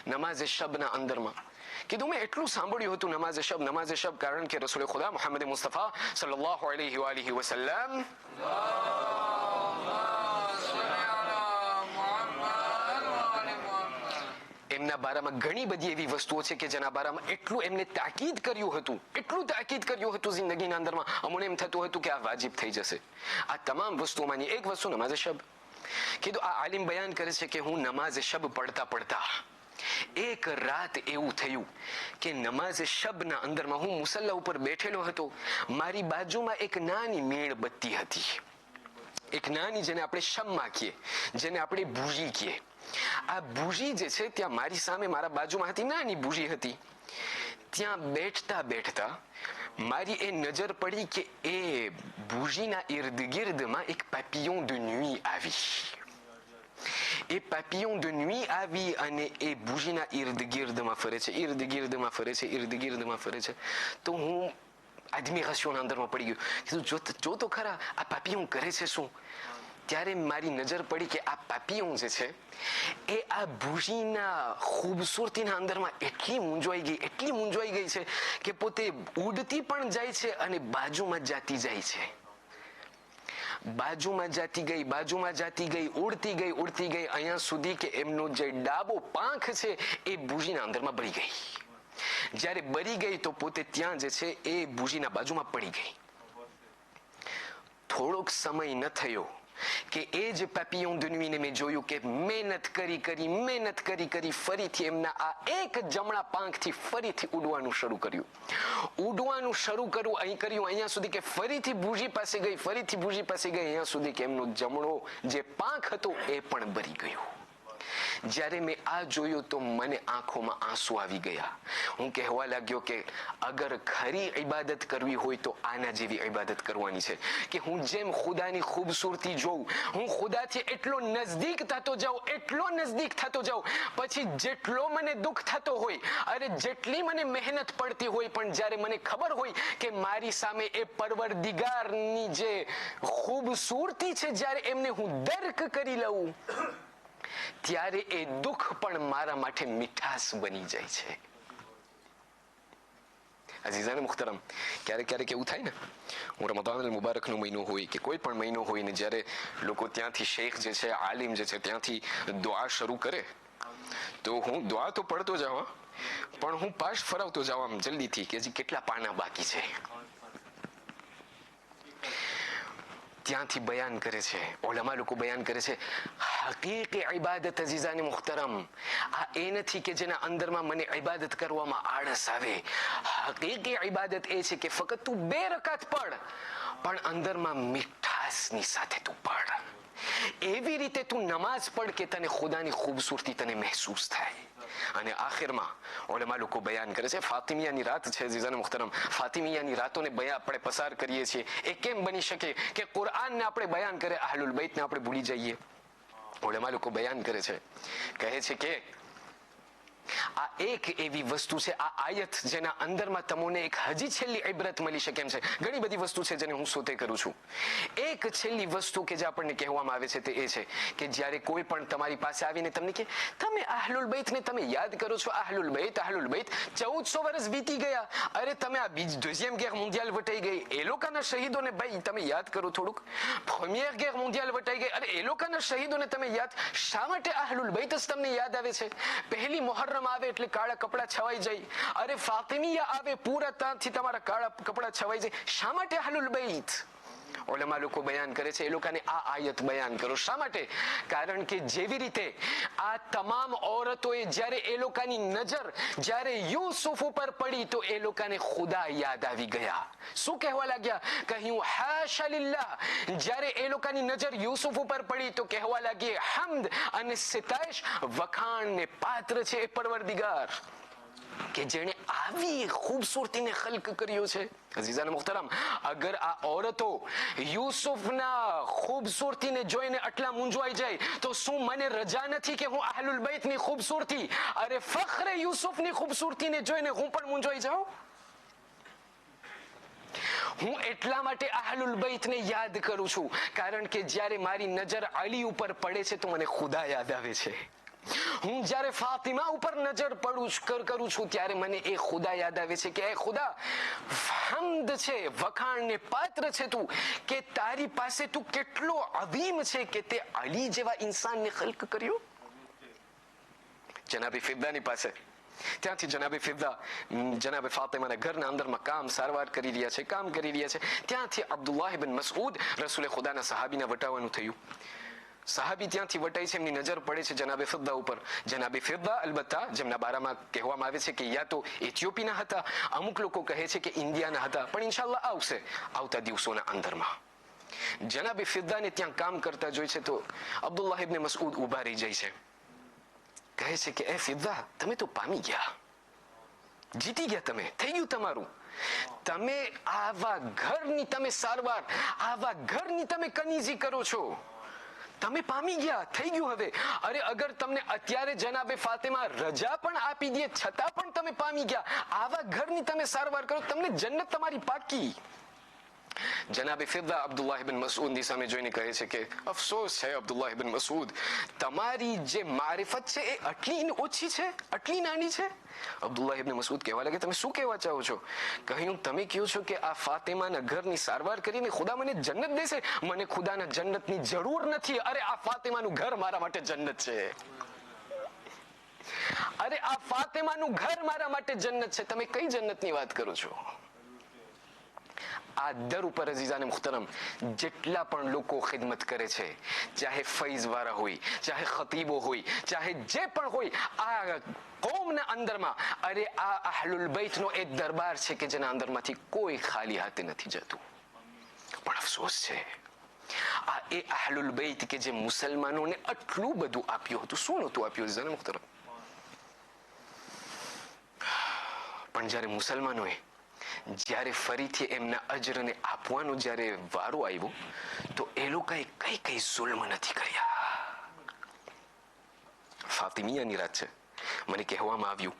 નમાઝે શબના અંદરમાં કીધું મેં એટલું સાંભળ્યું હતું નમાઝે શબ, કારણ કે રસૂલ ખુદા મુહમ્મદ મુસ્તફા સલ્લલ્લાહુ અલૈહિ વસલ્લમ એમના બારામાં ઘણી બધી એવી વસ્તુઓ છે કે જેના બારામાં એટલું એમને તાકીદ કર્યું હતું જિંદગીના અંદરમાં. અમને એમ થતું હતું કે આ વાજિબ થઈ જશે. આ તમામ વસ્તુઓમાંની એક વસ્તુ નમાઝે શબ. કીધું આ આલિમ બયાન કરે છે કે હું નમાઝે શબ પડતા એક રાત એવું થયું કે નમાઝે શબના અંદરમાં હું મુસલ્લા ઉપર બેઠેલો હતો. મારી બાજુમાં એક નાની મીણબત્તી હતી, એક નાની, જેને આપણે શમ્મા કહીએ, જેને આપણે બુજી કહીએ. આ બુજી જે છે ત્યાં મારી સામે મારા બાજુમાં હતી, નાની બુજી હતી. ત્યાં બેઠતા બેઠતા મારી એ નજર પડી કે એ બુજીના ઇર્દ ગિર્દમાં એક પેપિયોન de nuit આવી. એ પેપિયોન de nuit આવી અને એ બુજીના ઇર્દ ગિર્દમાં ફરે છે. તો હું એડમિરેશનના અંદરમાં પડી ગયો. જો તો ખરા આ પેપિયોન કરે છે શું? ત્યારે મારી નજર પડી કે આ પેપિયોન જે છે એ આ બુજીના ખૂબસૂરતીના અંદરમાં એટલી મૂંઝવાઈ ગઈ છે કે પોતે ઉડતી પણ જાય છે અને બાજુમાં જાતી જાય છે. બાજુમાં જાતી ગઈ, ઉડતી ગઈ અહીંયા સુધી કે એમનો જે ડાબો પાંખ છે એ બુજીના અંદરમાં બળી ગઈ. જ્યારે બળી ગઈ તો પોતે ત્યાં જે છે એ બુજીના બાજુમાં પડી ગઈ. થોડોક સમય ન થયો કે એ જ પેપિયોન de nuit ને મેં જોયું કે મહેનત કરી ફરીથી એમના આ એક જમણા પાંખથી ફરીથી ઉડવાનું શરૂ કર્યું. અહીંયા સુધી કે ફરીથી બુજી પાસે ગઈ, અહીંયા સુધી કે એમનો જમણો જે પાંખ હતો એ પણ બળી ગયો. જ્યારે મેં આ જોયું તો મને આંખોમાં આંસુ આવી ગયા. હું કહેવા લાગ્યો કે અગર ખરી ઇબાદત કરવી હોય તો આના જેવી ઇબાદત કરવાની છે કે હું જેમ ખુદાની ખૂબસૂરતી જોઉં, હું ખુદાથી એટલો નજદીક થતો જાઉં, પછી જેટલો મને દુઃખ થતો હોય, અરે જેટલી મને મહેનત પડતી હોય, પણ જ્યારે મને ખબર હોય કે મારી સામે એ પરવરદિગારની જે ખૂબસૂરતી છે, જ્યારે એમને હું દર્ક કરી લઉં, ત્યારે એ દુઃખ પણ મારા માટે મીઠાશ બની જાય છે. અઝીઝાન મુખ્તરમ, ક્યારેક એવું થાય ને, હું રમઝાન અલ મુબારકનો મહિનો હોય કે કોઈ પણ મહિનો હોય ને જ્યારે લોકો ત્યાંથી શેખ જે છે, આલિમ જે છે, ત્યાંથી દુઆ શરૂ કરે તો હું દુઆ તો પડતો જાઉં, પણ હું પાશ ફરાવતો જાઉં આમ જલ્દીથી કે હજી કેટલા પાના બાકી છે. ત્યાંથી બયાન કરે છે, ઉલમા લોકો બયાન કરે છે, હકીકી ઇબાદત અઝીઝાન મુખ્તરમ આ એ નથી કે જેના અંદરમાં મને ઇબાદત કરવામાં આળસ આવે. હકીકી ઇબાદત એ છે કે ફક્ત તું 2 રકાત પડ, પણ અંદરમાં મીઠાશની સાથે તું પડ. એવી રીતે તું નમાઝ પડ કે તને ખુદાની ખૂબસૂરતી તને મહેસૂસ થાય. અને આખિરમાં ઉલમા લોકો બયાન કરે છે, ફાતિમિયાની રાત છે અઝીઝાન મુખ્તરમ, ફાતિમિયાની રાતોને આપણે પસાર કરીએ છીએ. એ કેમ બની શકે કે કુરઆનને આપણે બયાન કરે, અહલુલ બૈતને આપણે ભૂલી જઈએ? ઉલમા લોકો બયાન કરે છે, કહે છે કે આ એક એવી વસ્તુ છે, આ આયત જેના અંદરમાં તમને એક હજી છેલ્લી ઇબરત મળી શકે એમ છે. ઘણી બધી વસ્તુ છે જેને હું સોતે કરું છું. એક છેલ્લી વસ્તુ કે જે આપણને કહેવામાં આવે છે તે એ છે કે જ્યારે કોઈ પણ તમારી પાસે આવીને તમને કે તમે અહલુલ બૈતને તમે યાદ કરો છો, અહલુલ બૈત 1400 વર્ષ વીતી ગયા, અરે તમે આ દુઝિયમ ગેર મોન્ડિયાલ વટાઈ ગઈ, એ લોકોના શહીદોને ભાઈ તમે યાદ કરો થોડુંક. પ્રીમિયર ગેર મોન્ડિયાલ વટાઈ ગઈ, અરે એ લોકોના શહીદોને તમે યાદ, શા માટે અહલુલ બૈત જ તમને યાદ આવે છે? પહેલી મુહર્રમ આવે એટલે કાળા કપડા છવાઈ જાય, અરે ફાતિમિયા આવે પૂરા ત્યાંથી તમારા કાળા કપડા છવાઈ જાય, શા માટે અહલુલ બૈત? ઉલમા લોકો બયાન કરે છે, એ લોકોને આ આયત બયાન કરો. શા માટે? કારણ કે જેવી રીતે આ તમામ ઔરતોએ જ્યારે એ લોકોની નજર જ્યારે યુસુફ ઉપર પડી તો એ લોકોને ખુદા યાદ આવી ગયા. શું કહેવા લાગ્યા? કહ્યું હાશા લિલ્લાહ. જ્યારે એ લોકોની નજર યુસુફ ઉપર પડી તો કહેવા લાગી હમ્દ અને સિતાઈશ વખાણને પાત્ર છે એ પરવરદિગાર કે જેણે આવી ખૂબસૂરતીને ખલ્ક કર્યો છે. અઝીઝાન મુહતરમ, અગર આ ઔરતો યુસુફના ખૂબસૂરતીને જોઈને આટલા મૂંઝવાઈ જાય તો શું મને રજા નથી કે હું અહલુલ બૈતની ખૂબસૂરતી, અરે ફખ્રે યુસુફની ખૂબસૂરતીને જોઈને હું પણ મૂંઝવાઈ જાઉં? હું એટલા માટે અહલુલ બૈતને યાદ કરું છું કારણ કે જ્યારે મારી નજર અલી ઉપર પડે છે તો મને ખુદા યાદ આવે છે. હું જ્યારે ફાતિમા ઉપર નજર કરું છું ત્યારે મને એ ખુદા યાદ આવે છે કે એ ખુદા હમ્દ છે, વખાણને પાત્ર છે તું, કે તારી પાસે તું કેટલો અઝીમ છે કે તે અલી જેવા ઇન્સાનને ખલ્ક કર્યો. જનાબે ફિદ્દાની પાસે, ત્યાંથી જનાબે ફિદ્દા જનાબે ફાતિમાના ઘરના અંદરમાં કામ સારવાર કરી રહ્યા છે, કામ કરી રહ્યા છે. ત્યાંથી અબ્દુલ્લાહ ઇબ્ન મસઉદ રસૂલે ખુદાના સહાબીના વટાવાનું થયું. સહાબી ત્યાંથી વટાય છે, એમની નજર પડે છે જનાબે ફિદ્દા ઉપર. જનાબે ફિદ્દા અલબત્તા જેમના બારામાં કહેવામાં આવે છે કે યા તો ઇથિયોપીના હતા, અમુક લોકો કહે છે કે ઇન્ડિયાના હતા, પણ ઇન્શાઅલ્લાહ આવશે આવતા દિવસોના અંદરમાં. જનાબે ફિદ્દાને ત્યાં કામ કરતા જોઈ છે તો અબ્દુલ્લાહ ઇબ્ન મસઉદ ઊભા રહી જાય છે, કહે છે કે એ ફિદ્દા તમે તો પામી ગયા, જીતી ગયા, તમે થઈ ગયું તમારું. તમે આવા ઘરની તમે સારવાર, આવા ઘરની તમે કનીઝી કરો છો, તમે પામી ગયા, થઈ ગયું હવે. અરે અગર તમને અત્યારે જનાબે ફાતિમા રજા પણ આપી દે છતાં પણ તમે પામી ગયા, આવા ઘરની તમે સારવાર કરો, તમને જન્નત તમારી પાકી. જનાબે ફિદ્દા અબ્દુલ્લાહ ઇબ્ન મસઉદ ની સામે જોઈને કહે છે કે અફસોસ છે અબ્દુલ્લાહ ઇબ્ન મસઉદ, તમારી જે મારિફત છે એ આટલી ઓછી છે, આટલી નાની છે. અબ્દુલ્લાહ ઇબ્ન મસઉદ કહેવા લાગે તમે શું કહેવા ચાહો છો? કહ્યું તમે કહો છો કે આ ફાતિમાના ઘરની સારવાર કરીને ખુદા મને જન્નત દેશે, મને ખુદાના જન્નતની જરૂર નથી. અરે આ ફાતિમાનું ઘર મારા માટે જન્નત છે, અરે આ ફાતિમાનું ઘર મારા માટે જન્નત છે. તમે કઈ જન્નતની વાત કરો છો? આ દર ઉપર અઝીઝાને મુહતરમ જેટલા પણ લોકો ખિદમત કરે છે, ચાહે ફૈઝ વાળા હોય, ચાહે ખતીબો હોય, ચાહે જે પણ હોય, આ કોમના અંદરમાં અરે આ અહલુલ બૈતનો એક દરબાર છે કે જેના અંદરમાંથી કોઈ ખાલી હાથે નથી જતું. પણ અફસોસ છે આ એ અહલુલ બૈત કે જે મુસલમાનોને આટલું બધું આપ્યું હતું. શું નહોતું આપ્યું અઝીઝાને મુહતરમ? પણ જ્યારે મુસલમાનોએ જ્યારે ફરીથી એમના અજરને આપવાનો જ્યારે વારો આવ્યો તો એ લોકોએ કઈ કઈ જુલ્મ નથી કર્યા. ફાતિમિયાની રાત છે, મને કહેવામાં આવ્યું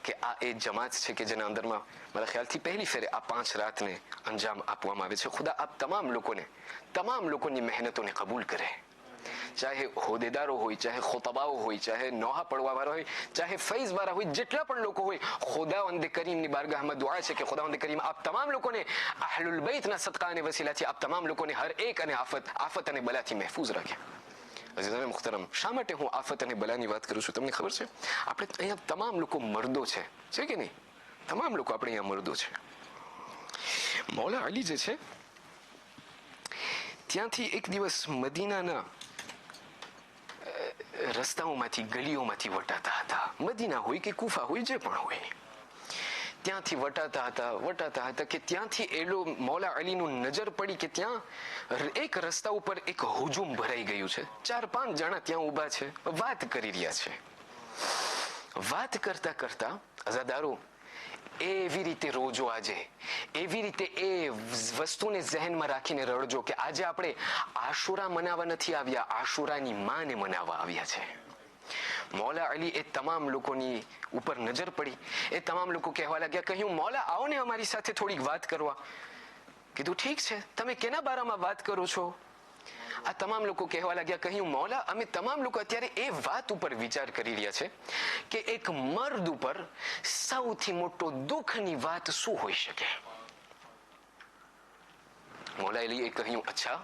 કે આ એ જમાત છે કે જેના અંદરમાં મારા ખ્યાલથી પહેલી ફેરે આ 5 રાતને અંજામ આપવામાં આવે છે. ખુદા આપ તમામ લોકોની મહેનતોને કબૂલ કરે, ચાહે હોદેદારો હોય, ચાહે ખુતબાઓ હોય, ચાહે નોહા પડવા વાળા હોય, ચાહે ફૈઝ વાળા હોય, જેટલા પણ લોકો હોય, ખુદાવંદ કરીમની બારગાહમાં દુઆ છે કે ખુદાવંદ કરીમ આપ તમામ લોકોને અહલુલ બૈતના સદકા અને વસીલાથી આપ તમામ લોકોને હર એક અને આફત અને બલાથી મહેફૂઝ રાખે. અઝીઝાને મુહતરમ, શા માટે હું આફત અને બલાની વાત કરું છું તમને ખબર છે? આપણે અહીંયા તમામ લોકો મર્દો છે કે નહીં? તમામ લોકો આપણે અહીંયા મર્દો છે. મૌલા અલી જે છે ત્યાંથી એક દિવસ મદીનાના રસ્તાઓમાંથી ગલીઓમાંથી વટાતા હતા. મદીના હોય કે કુફા હોય, જે પણ હોય, ત્યાંથી વટાતા હતા કે ત્યાંથી એલો મૌલા અલીનું નજર પડી કે ત્યાં એક રસ્તા ઉપર એક હુજુમ ભરાઈ ગયું છે. 4-5 જણા ત્યાં ઊભા છે, વાત કરી રહ્યા છે. વાત કરતા કરતા અઝાદારો એવી રીતે રોજો, આજે એવી રીતે એ વસ્તુને ઝહેનમાં રાખીને રડજો કે આજે આપણે આશુરા મનાવવા નથી આવ્યા, આશુરાની માને મનાવવા આવ્યા છે. મૌલા અલી એ તમામ લોકોની ઉપર નજર પડી. એ તમામ લોકો કહેવા લાગ્યા, કહ્યું મૌલા આવો ને અમારી સાથે થોડીક વાત કરવા. કીધું ઠીક છે, તમે કેના બારામાં વાત કરો છો? આ તમામ લોકો કહેવા લાગ્યા, કહ્યું મૌલા અમે તમામ લોકો અત્યારે એ વાત ઉપર વિચાર કરી રહ્યા છે કે એક મર્દ ઉપર સૌથી મોટો દુઃખની વાત શું હોઈ શકે. મૌલા અલીએ કહ્યું, અચ્છા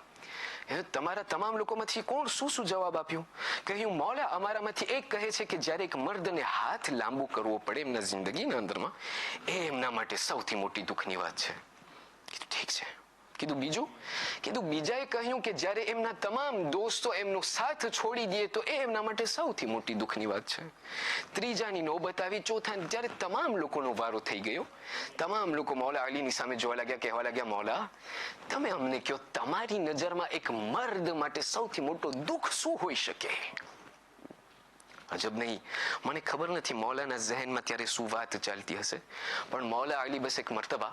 તમારા તમામ લોકોમાંથી કોણ શું જવાબ આપ્યું? કહ્યું મૌલા અમારામાંથી એક કહે છે કે જ્યારે એક મર્દને હાથ લાંબુ કરવો પડે એમના જિંદગીના અંદરમાં, એ એમના માટે સૌથી મોટી દુઃખની વાત છે. કીધું ઠીક છે. કીધું બીજું? કીધું બીજાએ કહ્યું કે જ્યારે એમના તમામ દોસ્તો એમનો સાથ છોડી દે તો એ એમના માટે સૌથી મોટી દુઃખની વાત છે. ત્રીજાની નોબત આવી, ચોથાની. જ્યારે તમામ લોકોનો વારો થઈ ગયો, તમામ લોકો મૌલા અલીની સામે જોવા લાગ્યા, કહેવા લાગ્યા, મૌલા તમે અમને કહો તમારી નજરમાં એક મર્દ માટે સૌથી મોટો દુઃખ શું હોઈ શકે? અજબ નહીં, મને ખબર નથી મૌલાના ઝહેનમાં ત્યારે શું વાત ચાલતી હશે, પણ મૌલા અલી બસ એક મર્તબા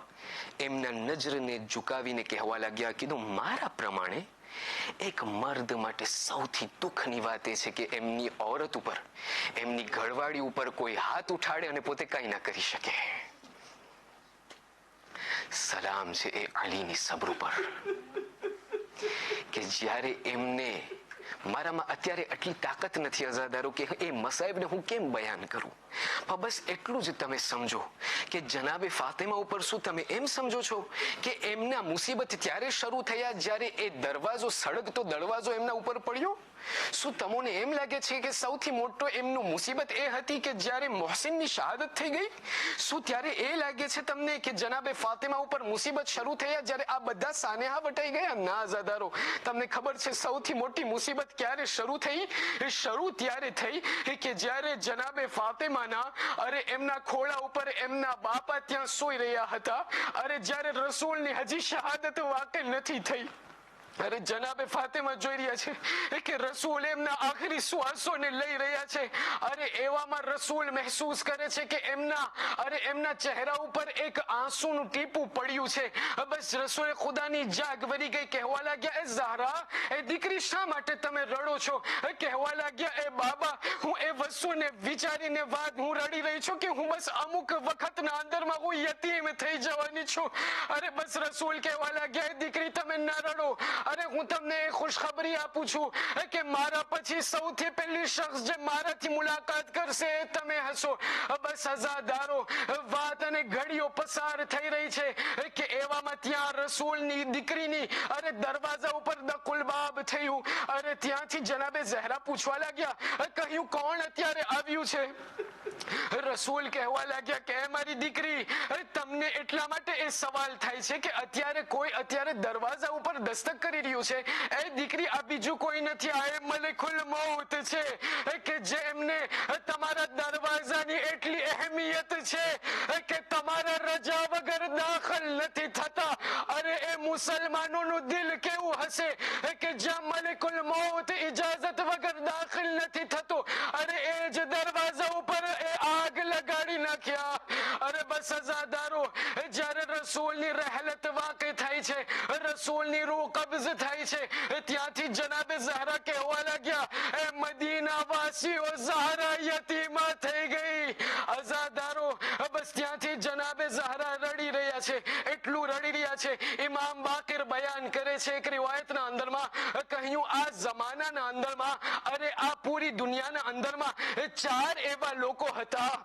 એમના નજરને ઝુકાવીને કહેવા લાગ્યા, કીધું મારા પ્રમાણે એક મર્દ માટે સૌથી દુઃખની વાત એ છે કે એમની ઓરત ઉપર, એમની ઘરવાળી ઉપર કોઈ હાથ ઉઠાડે અને પોતે કંઈ ના કરી શકે. સલામ છે એ અલીની સબ્ર ઉપર કે જ્યારે એમને, મારામાં અત્યારે આટલી તાકાત નથી અઝાદારો કે એ મસાઈબને હું કેમ બયાન કરું, પણ બસ એટલું જ તમે સમજો કે જનાબે ફાતિમા ઉપર શું તમે એમ સમજો છો કે એમના મુસીબત ત્યારે શરૂ થયા જ્યારે એ દરવાજો, સળગતો દરવાજો એમના ઉપર પડ્યો? શું તમને એમ લાગે છે કે સૌથી મોટો એમનું મુસીબત એ હતી કે જ્યારે મોહસિનની શહાદત થઈ ગઈ? શું ત્યારે એ લાગે છે તમને કે જનાબે ફાતિમા ઉપર મુસીબત શરૂ થયા જ્યારે આ બધા સાનેહા વટાઈ ગયા? ના આઝાદારો, તમને ખબર છે સૌથી મોટી મુસીબત ક્યારે શરૂ થઈ? એ શરૂ ત્યારે થઈ કે જ્યારે જનાબે ફાતિમાના, અરે એમના ખોળા ઉપર એમના બાપા ત્યાં સૂઈ રહ્યા હતા, અરે જ્યારે રસૂલની હજી શહાદત વાકે નથી થઈ, અરે જનાબે ફાતિમા જોઈ રહ્યા છે કે રસૂલ એમના આખરી શ્વાસોને લઈ રહ્યા છે. અરે એવામાં રસૂલ મહેસૂસ કરે છે કે એમના ચહેરા ઉપર એક આંસુનું ટીપું પડ્યું છે. બસ રસૂલે ખુદાની જાગ વરી ગઈ. કહેવા લાગ્યા, એ ઝહરા, એ દીકરી, શા માટે તમે રડો છો? કહેવા લાગ્યા, એ બાબા, હું એ વસ્તુને વિચારીને હું રડી રહી છું કે હું બસ અમુક વખતના અંદરમાં હું યતીમ થઈ જવાની છું. અરે બસ રસૂલ કહેવા લાગ્યા, એ દીકરી તમે ના રડો. અરે હું તમને ખુશખબરી આપું છું કે મારા પછી સૌથી પહેલી શખ્સ જે મારાથી મુલાકાત કરશે એ તમે હશો. બસ અઝાદારો, વાત અને ઘડીઓ પસાર થઈ રહી છે કે એવામાં ત્યાં રસૂલની દીકરીની, અરે દરવાજા ઉપર દકુલબાબ થયું. અરે ત્યાંથી જનાબે ઝહરા પૂછવા લાગ્યા, કહ્યું કોણ અત્યારે આવ્યું છે? રસૂલ કહેવા લાગ્યા કે મારી દીકરી, તમને એટલા માટે એ સવાલ થાય છે કે અત્યારે દરવાજા ઉપર દસ્તક કરી રહ્યું છે. એ દીકરી, આ બીજું કોઈ નથી, આ એ મલકુલ મૌત છે કે જેમને તમારા દરવાજાની એટલી અહેમિયત છે કે તમારા રજા વગર દાખલ નથી થતા. અરે એ મુસલમાનોનું દિલ કેવું હશે કે જ્યાં મલકુલ મૌત ઇજાઝત વગર દાખલ નથી થતો. અરે એ જ દરવાજા ઉપર એ આગ લગાડી નાખ્યા. અરે બસ અઝાદારો, જ્યારે રસૂલની રહેલત વાકે થાય છે, રસૂલની રૂહ કબ્ઝ થાય છે, ત્યાંથી જનાબે ઝહરા કહેવા લાગ્યા, એ મદીના વાસીઓ, ઝહરા યતીમા થઈ ગઈ. અઝાદારો, બસ ત્યાંથી જનાબે ઝહરા રડી રહ્યા છે, એટલું રડી રહ્યા છે. ઇમામ બાકિર બયાન કરે છે એક રિવાયતના અંદરમાં, કહ્યું આ જમાનાના અંદરમાં, અરે આ પૂરી દુનિયાના અંદરમાં 4 એવા લોકો હતા.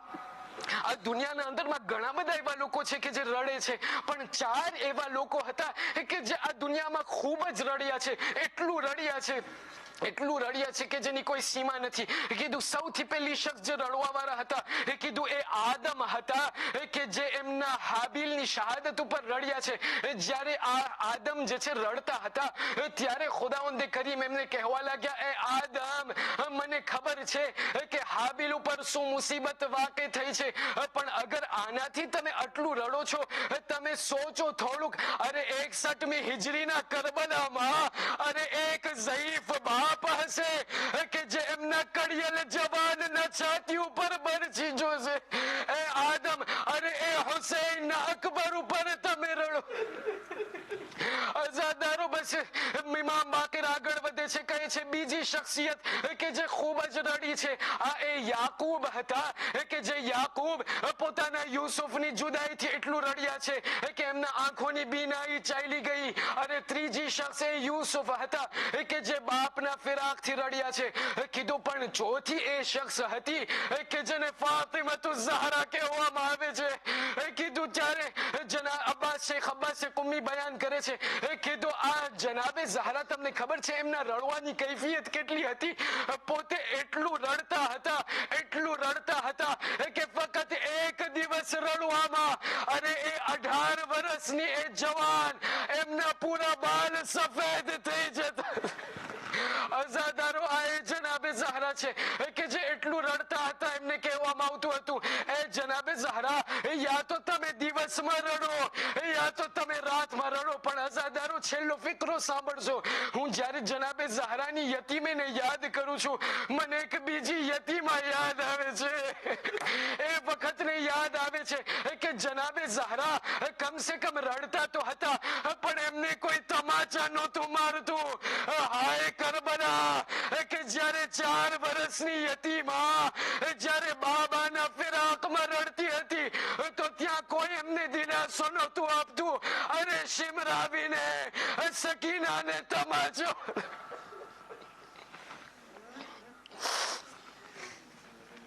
આ દુનિયાના અંદરમાં ઘણા બધા એવા લોકો છે કે જે રડે છે, પણ 4 એવા લોકો હતા કે જે આ દુનિયામાં ખૂબ જ રડ્યા છે. એટલું રડ્યા છે કે જેની કોઈ સીમા નથી. કીધું સૌથી પહેલી શખ્સ જે રડવા વાળા હતા, કીધું એ આદમ હતા કે જે એમના હાબીલની શહાદત ઉપર રડ્યા છે. જ્યારે આ આદમ જે છે રડતા હતા ત્યારે ખુદાવંદે કરીમ એમને કહેવા લાગ્યા, એ આદમ, મને ખબર છે કે હાબીલ ઉપર શું મુસીબત વાકે થઈ છે, પણ અગર આનાથી તમે આટલું રડો છો, તમે સોચો થોડુંક. અરે 61મી હિજરીના કરબલામાં, અરે એક ઝઈફ બાપ હશે કે જે એમના કડિયલ જવાનના છાતી ઉપર બરછી જોશે. એ આદમ, અરે એ હુસૈન અકબર ઉપર તમે રડો. અઝાદારો, બસ ઇમામ બાકિર આગળ વધે છે, કહે છે બીજી શખ્સિયત કે જે ખૂબ જ રડી છે આ એ યાકૂબ હતા કે જે યાકૂબ પોતાના યુસુફની જુદાઈથી એટલું રડ્યા છે કે એમના આંખોની બીનાઈ ચાલી ગઈ. અને ત્રીજી શખ્સ એ યુસુફ હતા કે જે બાપના ફિરાકથી રડ્યા છે. કીધું પણ ચોથી એ શખ્સ હતી કે જેને ફાતિમતુ ઝહરા કહેવામાં આવે છે. કીધું ત્યારે અબ્બાસ શેખ અબ્બાસ કુમ્મી બયાન કરે છે, કીધું આ જનાબે ઝહરા તમને ખબર છે એમના રડવાની કૈફિયત કેટલી હતી? પોતે એટલું રડતા હતા કે ફક્ત એક દિવસ રડવામાં અને એ 18 વર્ષની એ જવાન એમના પૂરા બાલ સફેદ થઈ જતા. અઝાદારો આ એ જનાબે ઝહરા છે કે જે એટલું રડતા હતા. એમને કહેવામાં આવતું હતું એ જનાબે ઝહરા યા તો તમે દિવસમાં રડો યા તો તમે રાતમાં રડો. પણ અઝાદારો છેલ્લો ફિકરો સાંભળજો. હું જ્યારે જનાબે ઝહરાની યતીમીને યાદ કરું છું મને એક બીજી યતીમા યાદ આવે છે. એ વખતને યાદ આવે છે કે જનાબે ઝહરા કમસે કમ રડતા તો હતા પણ એમને કોઈ તમાચા નહોતું મારતું. હાય કરબલા કે જ્યારે 4 વર્ષની યતીમા જ્યારે બાબાના ફિરાકમાં રડતી હતી તો ત્યાં કોઈ એમને દિલાસો નહોતું આપતું. અને શિમરાવીને સકીનાને તમાચો